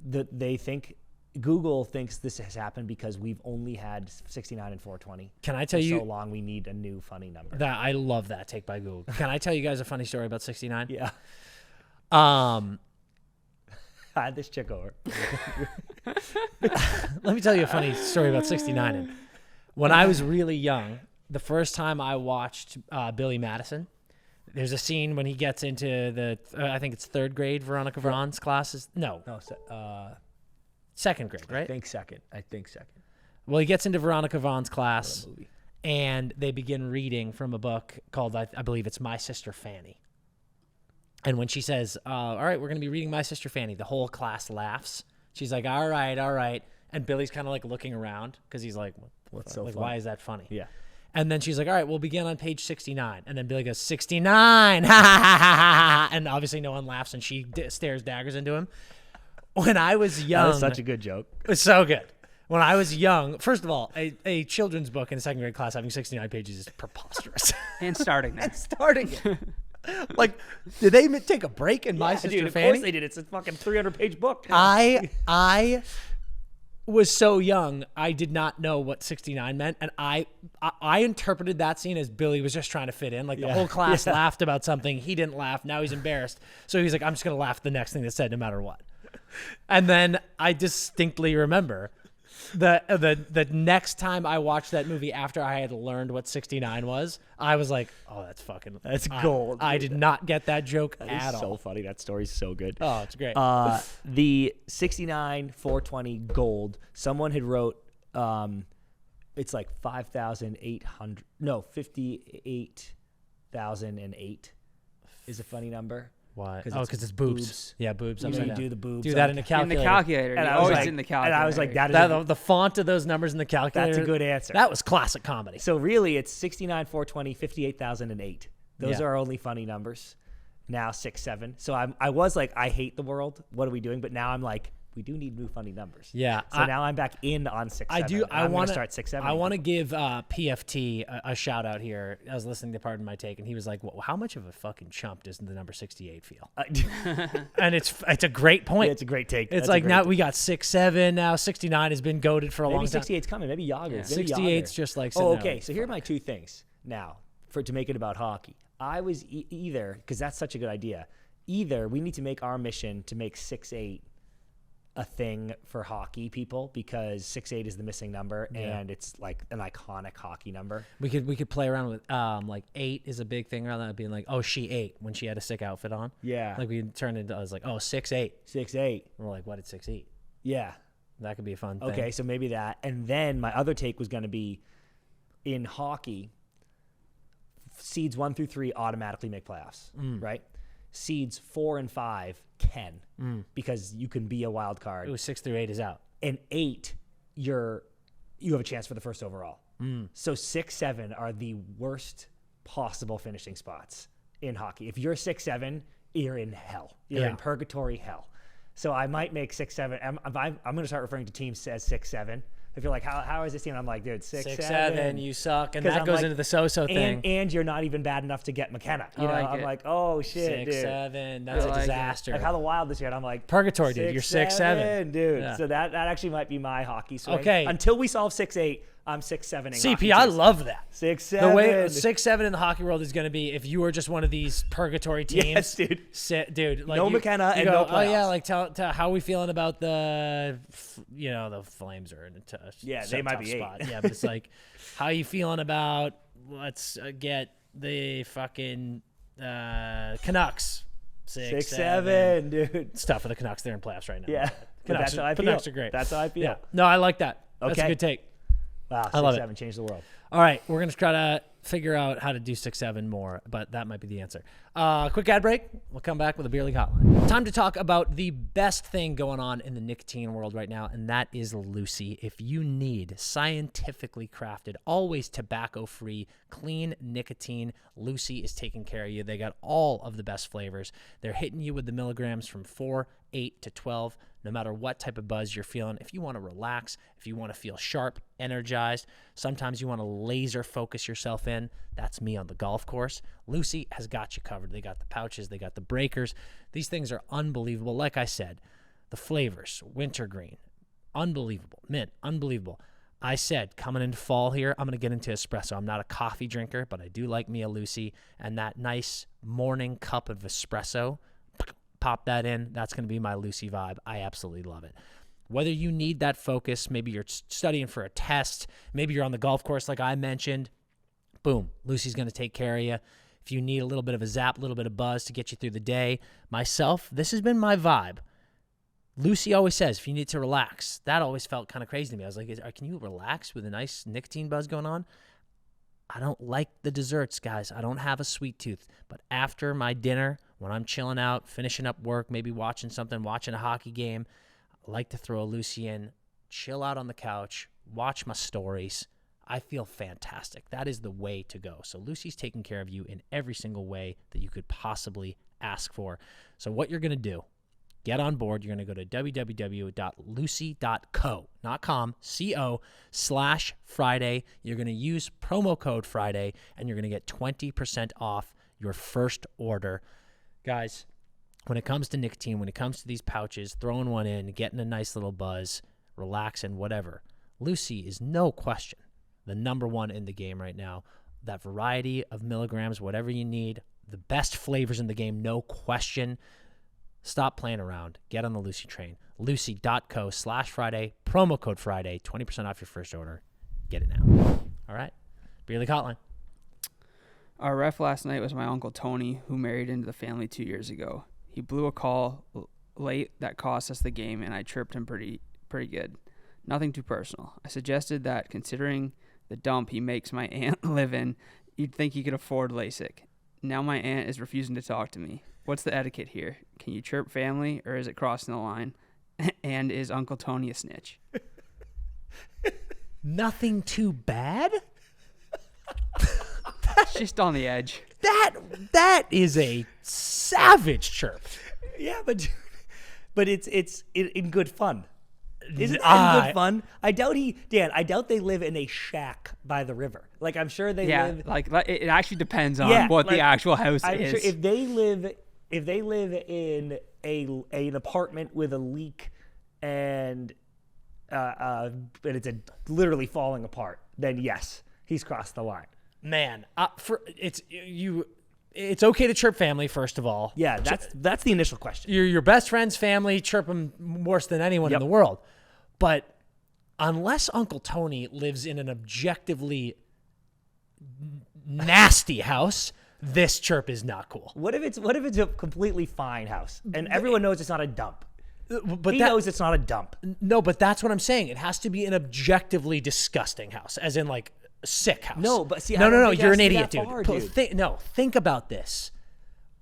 they think Google thinks this has happened because we've only had 69 and 420. Can I tell for you so long? We need a new funny number. that I love that take by Google. Can I tell you guys a funny story about 69? Yeah. I had this chick over. Let me tell you a funny story about 69. And when I was really young, the first time I watched Billy Madison, there's a scene when he gets into the, I think it's third grade, Veronica Vaughn's classes. No, second grade, right? I think second. Well, he gets into Veronica Vaughn's class, and they begin reading from a book called, I believe it's My Sister Fanny. And when she says, all right, we're going to be reading My Sister Fanny, the whole class laughs. She's like, all right. And Billy's kind of like looking around because he's like, what's so like, funny? why is that funny? Yeah. And then she's like, all right, we'll begin on page 69. And then Billy goes, 69. Ha, ha, ha, ha, ha. And obviously no one laughs, and she stares daggers into him. When I was young. That was such a good joke. It's so good. When I was young, first of all, a children's book in a second grade class having 69 pages is preposterous. And starting there. Starting it. Like, did they take a break in My Sister Dude, Fanny? of course they did. It's a fucking 300-page book. I was so young, I did not know what 69 meant, and I interpreted that scene as Billy was just trying to fit in. Like, the whole class laughed about something. He didn't laugh. Now he's embarrassed. So he's like, I'm just going to laugh at the next thing that's said no matter what. And then I distinctly remember the next time I watched that movie after I had learned what 69 was, I was like, oh, that's gold. I did not get that joke That at is all. so funny. That story's so good. Oh, it's great. The 69 420 gold. Someone had wrote, it's like 5,800. No, 58,008 is a funny number. Why? Oh, because it's boobs. Yeah, boobs. You know, Upside you down. do the boobs. Do that in a In calculator. the calculator. And You I was always like, in the calculator. and I was like, that is The font of those numbers in the calculator. That's a good answer. That was classic comedy. So really, it's 69, 420, 58,008. Those Yeah. are our only funny numbers. Now 6, 7. So I was like, I hate the world. What are we doing? But now I'm like, we do need new funny numbers. Yeah. So now I'm back in on 6, 7. I do. I want to start 6, 7. I want to give PFT a shout out here. I was listening to Pardon My Take, and he was like, well, "How much of a fucking chump does the number 68 feel?" And it's a great point. Yeah, it's a great take. It's like now we got 6, 7. Now 69 has been goaded for a long Maybe time. 68's coming. Maybe Yager. Yeah. 68's just like. Oh, sitting okay. there. So here are my two things now to make it about hockey. I was either, because that's such a good idea, either we need to make our mission to make 6-8 a thing for hockey people, because 6-8 is the missing number, and it's like an iconic hockey number. We could play around with like 8 is a big thing around that, being like, oh, she ate when she had a sick outfit on. Yeah. Like we turned into, I was like, oh, 6-8. 6-8. And we're like, what did 6 eat? Yeah. That could be a fun thing. Okay, so maybe that. And then my other take was going to be, in hockey, seeds 1 through 3 automatically make playoffs, right? Seeds 4 and 5 can, because you can be a wild card. Ooh, 6 through 8 is out. And 8, you have a chance for the first overall. So 6, 7 are the worst possible finishing spots in hockey. If you're 6, 7, you're in hell. You're in purgatory hell. So I might make 6, 7. I'm going to start referring to teams as 6, 7. If you're like, how is this team? I'm like, dude, 6, 7. You suck, and 'Cause that I'm goes like, into the so-so thing. And you're not even bad enough to get McKenna. You know, like I'm it. like, oh shit, 6, dude. 7. That's I a like it. disaster. Like how the Wild this year, and I'm like, Purgatory, dude. You're 6, 7, dude. Yeah. So that actually might be my hockey swing. Okay. Until we solve 6, 8, I'm 6, 7. CP, I love that. 6, 7. The way 6, 7 in the hockey world is going to be if you are just one of these purgatory teams. Yes, dude. Dude, like No McKenna and no oh yeah, playoffs. like tell how are we feeling about the Flames are in a they might tough be 8. spot. Yeah, but it's like, how are you feeling about let's get the fucking Canucks 6, 7, dude. stuff for the Canucks. They're in playoffs right now. Yeah. But Canucks, that's how I feel. Canucks are great. That's how I feel. Yeah, no, I like that. That's a Okay. good take. Wow, 6, I love it. 7 changed the world. All right, we're going to try to figure out how to do 6, 7 more, but that might be the answer. Quick ad break. We'll come back with a Beer League Hotline. Time to talk about the best thing going on in the nicotine world right now, and that is Lucy. If you need scientifically crafted, always tobacco-free, clean nicotine, Lucy is taking care of you. They got all of the best flavors. They're hitting you with the milligrams from 4, 8 to 12, no matter what type of buzz you're feeling. If you want to relax, if you want to feel sharp, energized, sometimes you want to laser focus yourself in. That's me on the golf course. Lucy has got you covered. They got the pouches. They got the breakers. These things are unbelievable. Like I said, the flavors, wintergreen, unbelievable. Mint, unbelievable. I said, coming into fall here, I'm going to get into espresso. I'm not a coffee drinker, but I do like me a Lucy. And that nice morning cup of espresso, pop that in. That's going to be my Lucy vibe. I absolutely love it. Whether you need that focus, maybe you're studying for a test, maybe you're on the golf course like I mentioned, boom, Lucy's going to take care of you. If you need a little bit of a zap, a little bit of buzz to get you through the day, myself, this has been my vibe. Lucy always says, if you need to relax, that always felt kind of crazy to me. I was like, can you relax with a nice nicotine buzz going on? I don't like the desserts, guys. I don't have a sweet tooth. But after my dinner, when I'm chilling out, finishing up work, maybe watching something, watching a hockey game, I like to throw a Lucy in, chill out on the couch, watch my stories. I feel fantastic. That is the way to go. So Lucy's taking care of you in every single way that you could possibly ask for. So what you're going to do, get on board. You're going to go to www.lucy.co.com/Friday. You're going to use promo code Friday, and you're going to get 20% off your first order. Guys, when it comes to nicotine, when it comes to these pouches, throwing one in, getting a nice little buzz, relaxing, whatever, Lucy is no question the number one in the game right now. That variety of milligrams, whatever you need, the best flavors in the game, no question. Stop playing around. Get on the Lucy train. Lucy.co/Friday. Promo code Friday. 20% off your first order. Get it now. All right. Beer League Hotline. Our ref last night was my Uncle Tony, who married into the family 2 years ago. He blew a call late that cost us the game, and I chirped him pretty good. Nothing too personal. I suggested that considering the dump he makes my aunt live in, you'd think he could afford LASIK. Now my aunt is refusing to talk to me. What's the etiquette here? Can you chirp family, or is it crossing the line? And is Uncle Tony a snitch? Nothing too bad? Just on the edge. That is a savage chirp. Yeah, but it's in good fun. Isn't it in good fun? I doubt they live in a shack by the river. Like, I'm sure they live. Like it actually depends on what the actual house I'm is. sure if they live in an apartment with a leak and it's literally falling apart, then yes, he's crossed the line. Man, it's okay to chirp family, first of all. Yeah, that's the initial question. Your best friend's family, chirp them worse than anyone in the world. But unless Uncle Tony lives in an objectively nasty house, this chirp is not cool. What if it's a completely fine house and everyone knows it's not a dump? But he knows it's not a dump. No, but that's what I'm saying. It has to be an objectively disgusting house, as in like a sick house. No, but see, no, you're an idiot, dude. Think about this.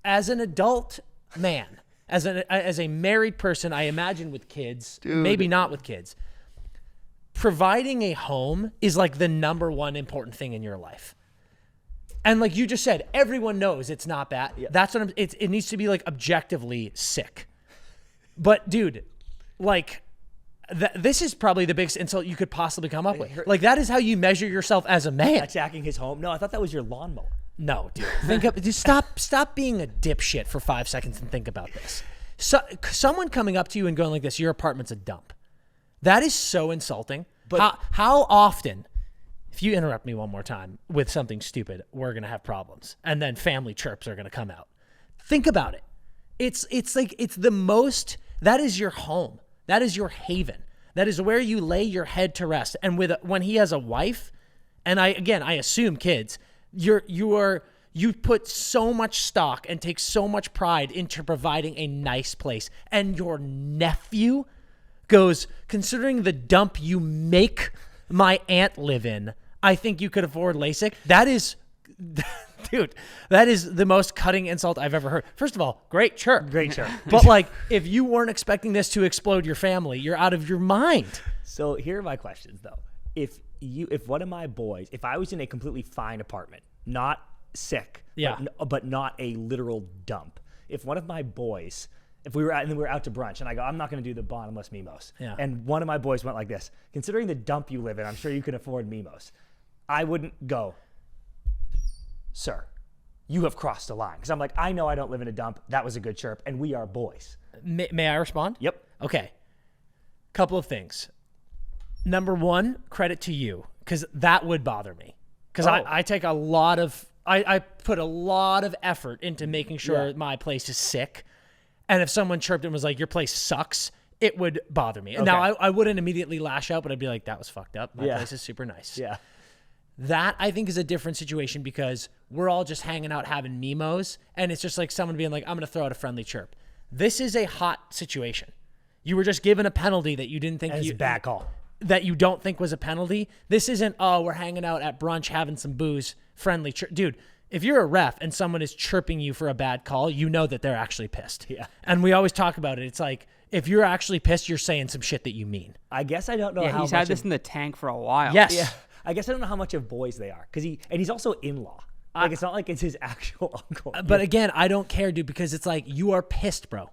As an adult man, as a married person, I imagine with kids, maybe not with kids, providing a home is like the number one important thing in your life. And like you just said, everyone knows it's not bad. Yeah. That's what it needs to be like objectively sick. But dude, like this is probably the biggest insult you could possibly come up with. Like that is how you measure yourself as a man. Attacking his home. No, I thought that was your lawnmower. No, dude. Just stop being a dipshit for 5 seconds and think about this. So, someone coming up to you and going like this, your apartment's a dump. That is so insulting. But how often, if you interrupt me one more time with something stupid, we're going to have problems. And then family chirps are going to come out. Think about it. It's the most, that is your home. That is your haven. That is where you lay your head to rest. And when he has a wife, and I assume kids, you put so much stock and take so much pride into providing a nice place. And your nephew goes, considering the dump you make my aunt live in, I think you could afford LASIK. That is, dude, that is the most cutting insult I've ever heard. First of all, great chirp. Great chirp. But like, if you weren't expecting this to explode your family, you're out of your mind. So here are my questions though. If one of my boys, if I was in a completely fine apartment, not sick, but not a literal dump. If one of my boys, if we were out to brunch and I go, I'm not going to do the bottomless Mimos. Yeah. And one of my boys went like this, considering the dump you live in, I'm sure you can afford Mimos. I wouldn't go, sir, you have crossed the line. Because I'm like, I know I don't live in a dump. That was a good chirp. And we are boys. May I respond? Yep. Okay. Couple of things. Number one, credit to you, because that would bother me. Because I take a lot of, I put a lot of effort into making sure my place is sick. And if someone chirped and was like, your place sucks, it would bother me. And now I wouldn't immediately lash out, but I'd be like, that was fucked up. My place is super nice. Yeah. That, I think, is a different situation because we're all just hanging out having memos, and it's just like someone being like, I'm going to throw out a friendly chirp. This is a hot situation. You were just given a penalty that you didn't think It's a bad call. that you don't think was a penalty. This isn't, oh, we're hanging out at brunch having some booze, friendly chirp. Dude, if you're a ref and someone is chirping you for a bad call, you know that they're actually pissed. Yeah. And we always talk about it. It's like, if you're actually pissed, you're saying some shit that you mean. I guess I don't know Yeah, how he's much had this in the tank for a while. Yes. Yeah. I guess I don't know how much of boys they are. He's also in-law. Like, it's not like it's his actual uncle. But again, I don't care, dude, because it's like, you are pissed, bro.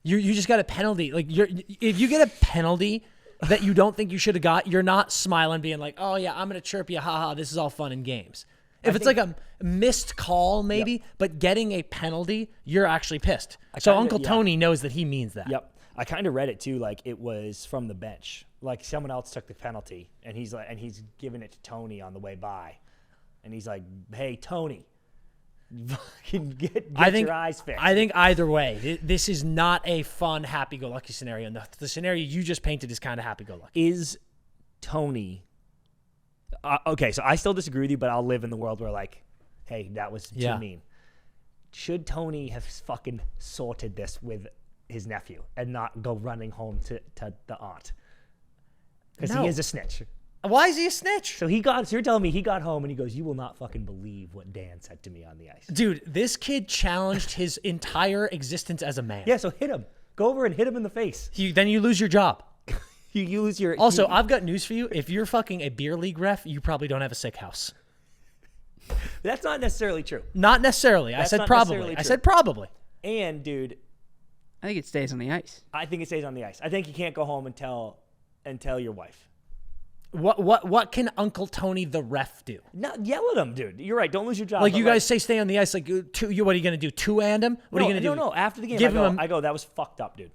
You just got a penalty. Like, if you get a penalty that you don't think you should have got, you're not smiling, being like, oh yeah, I'm gonna chirp you, haha, this is all fun and games. If it's like a missed call, maybe, but getting a penalty, you're actually pissed. So Uncle Tony knows that he means that. Yep. I kind of read it too, like it was from the bench. Like someone else took the penalty, and he's giving it to Tony on the way by, and he's like, "Hey, Tony, fucking get your eyes fixed." I think either way, this is not a fun, happy-go-lucky scenario. And the scenario you just painted is kind of happy-go-lucky. Is Tony okay? So I still disagree with you, but I'll live in the world where like, hey, that was too mean. Should Tony have fucking sorted this with his nephew and not go running home to the aunt? Because he is a snitch. Why is he a snitch? So you're telling me he got home and he goes, you will not fucking believe what Dan said to me on the ice. Dude, this kid challenged his entire existence as a man. Yeah, so hit him. Go over and hit him in the face. Then you lose your job. You lose your... Also, I've got news for you. If you're fucking a beer league ref, you probably don't have a sick house. That's not necessarily true. Not necessarily. That's I said not probably. necessarily I true. said probably. And, dude, I think it stays on the ice. I think it stays on the ice. I think you can't go home and tell your wife. What can Uncle Tony the ref do? Not yell at him, dude. You're right. Don't lose your job. Like, you guys say stay on the ice. Like, what are you going to do? Two-hand him? What are you going to do? No. After the game, I go, that was fucked up, dude.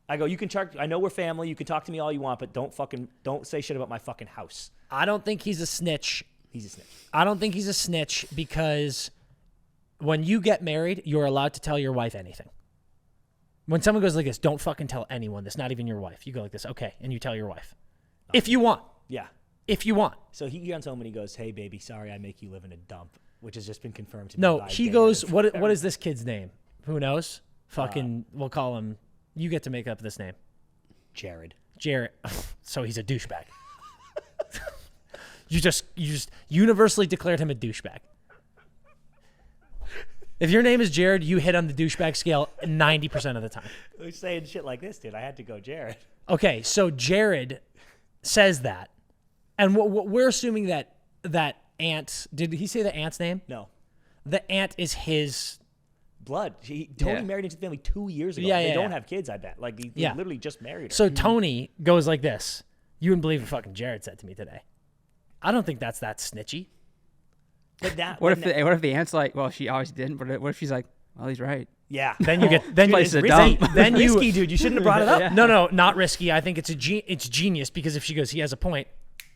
I go, you can check. I know we're family. You can talk to me all you want, but don't say shit about my fucking house. I don't think he's a snitch. He's a snitch. I don't think he's a snitch because when you get married, you're allowed to tell your wife anything. When someone goes like this, don't fucking tell anyone this, not even your wife. You go like this, okay, and you tell your wife. If you want. Yeah. If you want. So he gets home and he goes, hey, baby, sorry I make you live in a dump, which has just been confirmed to me. No, by he Dan. goes, what is this kid's name? Who knows? Fucking, we'll call him, you get to make up this name. Jared. So he's a douchebag. You just universally declared him a douchebag. If your name is Jared, you hit on the douchebag scale 90% of the time. Who's saying shit like this, dude? I had to go Jared. Okay, so Jared says that, and we're assuming that aunt. Did he say the aunt's name? No. The aunt is his blood. Tony married into the family 2 years ago. They don't have kids, I bet. Like, he literally just married her. So Tony goes like this. You wouldn't believe what fucking Jared said to me today. I don't think that's that snitchy. But What if the aunt's like, well, she obviously didn't, but what if she's like, well, he's right. Yeah. Then you get then Place you is dumb. then you risky, dude. You shouldn't have brought it up. Yeah. No, not risky. I think it's it's genius because if she goes, he has a point,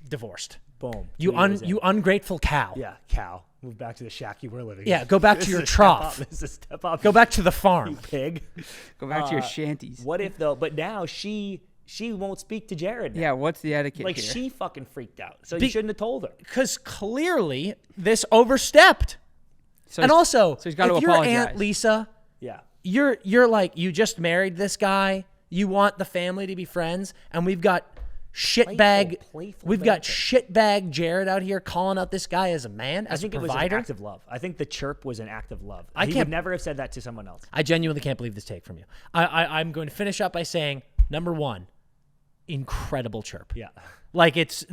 divorced. Boom. You ungrateful cow. Yeah, cow. Move back to the shack you were living. Yeah, go back to your trough. This is a step up. Go back to the farm. You pig. Go back to your shanties. What if though? But now she won't speak to Jared. Now. Yeah, what's the etiquette Like here? she fucking freaked out. So you shouldn't have told her. Because clearly this overstepped. So And also, he's got to if you're apologize. Aunt Lisa, Yeah. you're like, you just married this guy. You want the family to be friends, and we've got shitbag Jared out here calling out this guy as a man, as I think a it was an provider. act of love. I think the chirp was an act of love. I He can't- would never have said that to someone else. I genuinely can't believe this take from you. I'm going to finish up by saying, number one, incredible chirp. Yeah. Like it's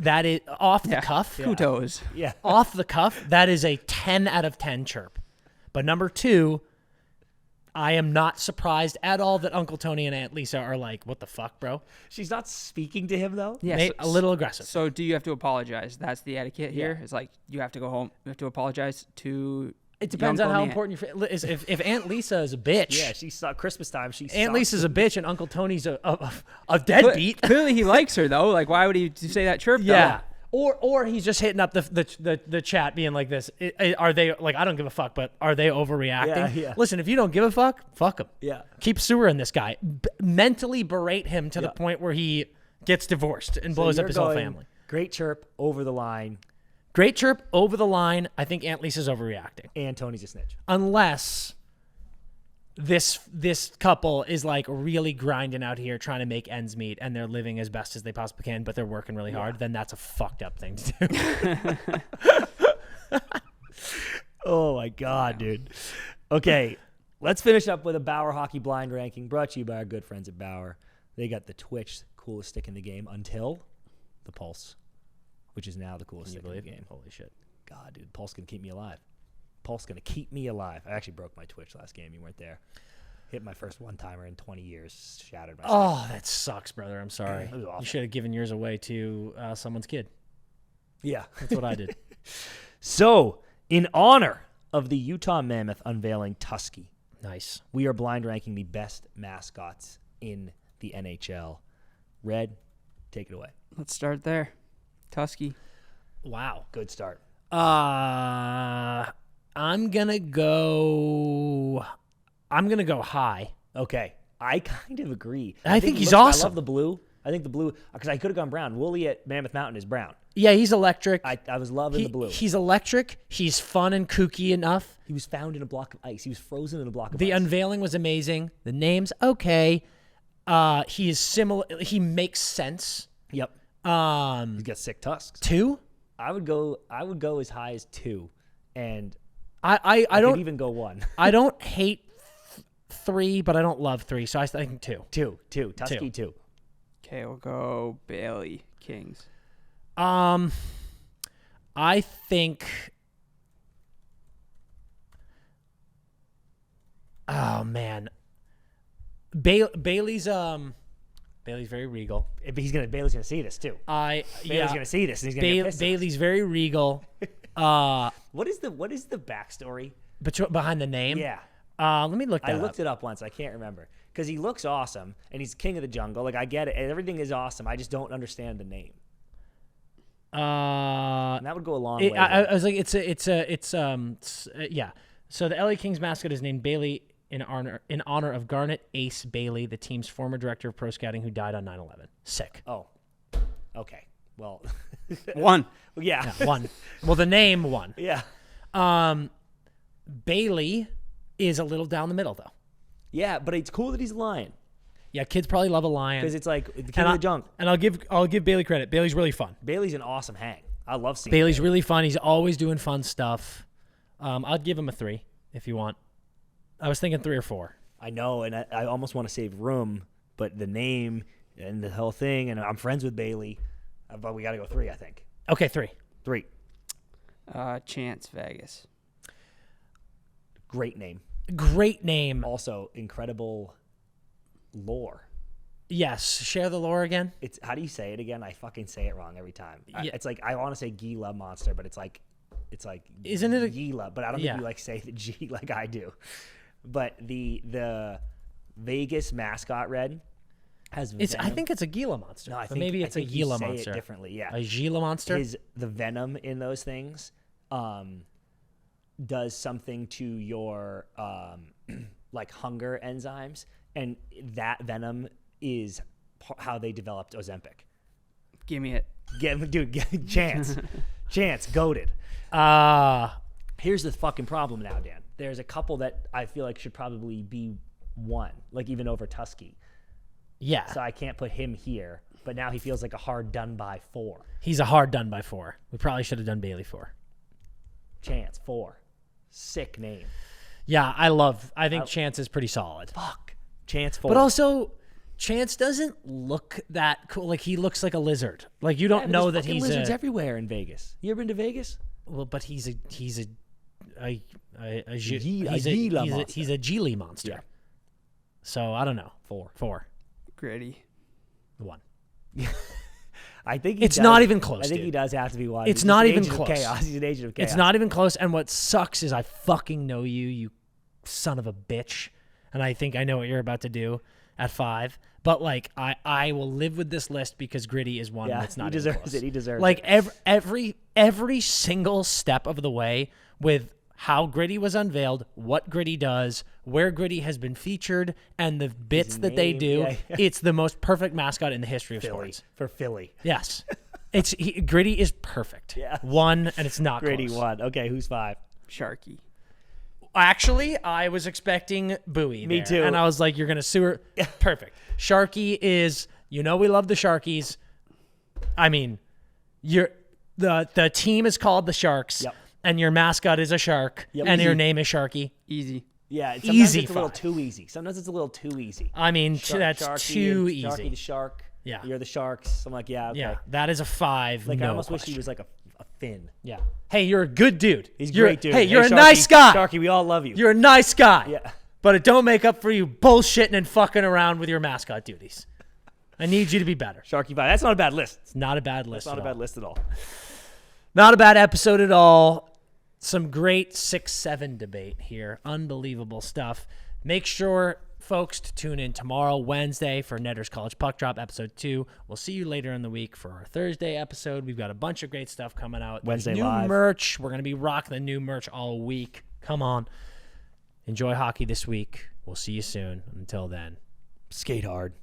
off the cuff. Kudos. Yeah. Off the cuff, that is a 10 out of 10 chirp. But number two, I am not surprised at all that Uncle Tony and Aunt Lisa are like, what the fuck, bro? She's not speaking to him though. Yeah, A little aggressive. So do you have to apologize? That's the etiquette here. It's like you have to go home. You have to apologize to It depends on uncle how and important your if Aunt Lisa is a bitch. Yeah, she saw Christmas time. She Aunt sucks. Lisa's a bitch and Uncle Tony's a deadbeat. Clearly, he likes her though. Like, why would he say that chirp? Yeah. Or he's just hitting up the chat being like this. Are they like, I don't give a fuck, but are they overreacting? Yeah. Listen, if you don't give a fuck him. Yeah. Keep sewering this guy. Mentally berate him to the point where he gets divorced and blows up his whole family. Great chirp over the line, Great chirp over the line. I think Aunt Lisa's overreacting. and Tony's a snitch. Unless this couple is like really grinding out here trying to make ends meet and they're living as best as they possibly can, but they're working really hard, then that's a fucked up thing to do. Oh my God, dude. Okay, let's finish up with a Bauer Hockey Blind Ranking brought to you by our good friends at Bauer. They got the Twitch, coolest stick in the game, until the Pulse, which is now the coolest stick in the game. Holy shit. God, dude, Pulse can keep me alive. Pulse gonna keep me alive. I actually broke my Twitch last game. You weren't there. Hit my first one-timer in 20 years. Shattered my. Oh, that sucks, brother. I'm sorry. It was awful. You should have given yours away to someone's kid. Yeah, That's what I did. So, in honor of the Utah Mammoth unveiling Tusky, Nice. we are blind ranking the best mascots in the NHL. Red, take it away. Let's start there. Tusky. Wow. Good start. I'm gonna go high. Okay, I kind of agree. I think he's I awesome. love the blue. I think the blue, because I could have gone brown. Wooly at Mammoth Mountain is brown. Yeah, he's electric. I was loving the blue. He's electric. He's fun and kooky enough. He was found in a block of ice. He was frozen in a block of The ice. unveiling was amazing. The name's okay. He is similar. He makes sense. Yep. He's got sick tusks. 2? I would go as high as 2, and I I don't could even go 1. I don't hate 3, but I don't love 3. So I think 2. 2. Tusky 2. Okay, we'll go Bailey Kings. I think. Oh man, Bailey's very regal. Bailey's gonna see this too. Bailey's gonna see this, and he's gonna get pissed at us. Bailey's very regal. What is the backstory? Behind the name. Yeah. Let me look that I up. looked it up once. I can't remember because he looks awesome and he's king of the jungle. Like I get it, and everything is awesome. I just don't understand the name. And that would go a long way. I was like, yeah. So the LA Kings mascot is named Bailey in honor of Garnet Ace Bailey, the team's former director of pro scouting who died on 9/11. Sick. Oh, okay. Well, 1. yeah. Yeah, 1. Well, the name 1. Yeah. Bailey is a little down the middle though. Yeah, but it's cool that he's a lion Yeah, kids probably love a lion because it's like the king of the jungle. And I'll give Bailey credit. Bailey's really fun. Bailey's an awesome hang. I love seeing Bailey's Bailey. really fun. He's always doing fun stuff. I'd give him a 3 if you want. I was thinking 3 or 4. I know, and I almost want to save room, but the name and the whole thing, and I'm friends with Bailey, but we got to go 3, I think. Okay, 3. 3. Chance Vegas. Great name. Great name. Also, incredible lore. Yes. Share the lore again. It's how do you say it again? I fucking say it wrong every time. Yeah. It's like I want to say Gila monster, but it's like Isn't it a- Gila? But I don't Yeah. think you like say the G like I do. But the Vegas mascot Red has I venom. think it's a Gila monster. No, I But think maybe I it's a think you Gila say monster. it differently. Yeah, A Gila monster. the venom in those things does something to your like hunger enzymes, and that venom is how they developed Ozempic. Give me it. Chance, goated. Here's the fucking problem now, Dan. There's a couple that I feel like should probably be 1, like even over Tusky. Yeah. So I can't put him here, but now he feels like a hard done by 4. He's a hard done by 4. We probably should have done Bailey 4. Chance 4. Sick name. Yeah, I think Chance is pretty solid. Fuck. Chance 4. But also, Chance doesn't look that cool. Like, he looks like a lizard. Like, you don't know that he's lizards everywhere in Vegas. You ever been to Vegas? Well, but he's a Gila monster. He's a Geely monster. Yeah. So I don't know. 4. Gritty. 1. I think It's not even close, I think dude. he does have to be one. It's He's not an even agent of close. chaos. He's an agent of chaos. It's not even close. And what sucks is I fucking know you son of a bitch. And I think I know what you're about to do at 5. But like I will live with this list because Gritty is one that's not he even deserves close. it. He deserves like it. every single step of the way with how Gritty was unveiled, what Gritty does, where Gritty has been featured, and the bits that they name, do. yeah. It's the most perfect mascot in the history of Philly sports. for Philly. Yes. Gritty is perfect. Yes. 1, and it's not Gritty close. 1. Okay, who's 5? Sharky. Actually, I was expecting Bowie. Me there, too. And I was like, you're going to sue her. Perfect. Sharky is, we love the Sharkies. I mean, the team is called the Sharks, Yep. and your mascot is a shark, Yep. and your Easy. name is Sharky. Easy. Yeah, sometimes Easy it's a little 5. too easy. Sometimes it's a little too easy. I mean, that's Sharky too and easy. Sharky the shark. Yeah. You're the Sharks. I'm like, yeah, okay. Yeah, that is a 5. Like, no I almost wish question. he was like a Finn. Yeah. Hey, you're a good dude. He's a You're- great dude. Hey, you're a Sharky, nice guy. Sharky, we all love you. You're a nice guy. Yeah. But it don't make up for you bullshitting and fucking around with your mascot duties. I need you to be better. Sharky 5. That's not a bad list. It's not a bad list. That's not a at all. bad list at all. Not a bad episode at all. Some great 6-7 debate here. Unbelievable stuff. Make sure, folks, to tune in tomorrow, Wednesday, for Netter's College Puck Drop, episode 2. We'll see you later in the week for our Thursday episode. We've got a bunch of great stuff coming out. There's Wednesday new live. merch. We're going to be rocking the new merch all week. Come on. Enjoy hockey this week. We'll see you soon. Until then, Skate hard.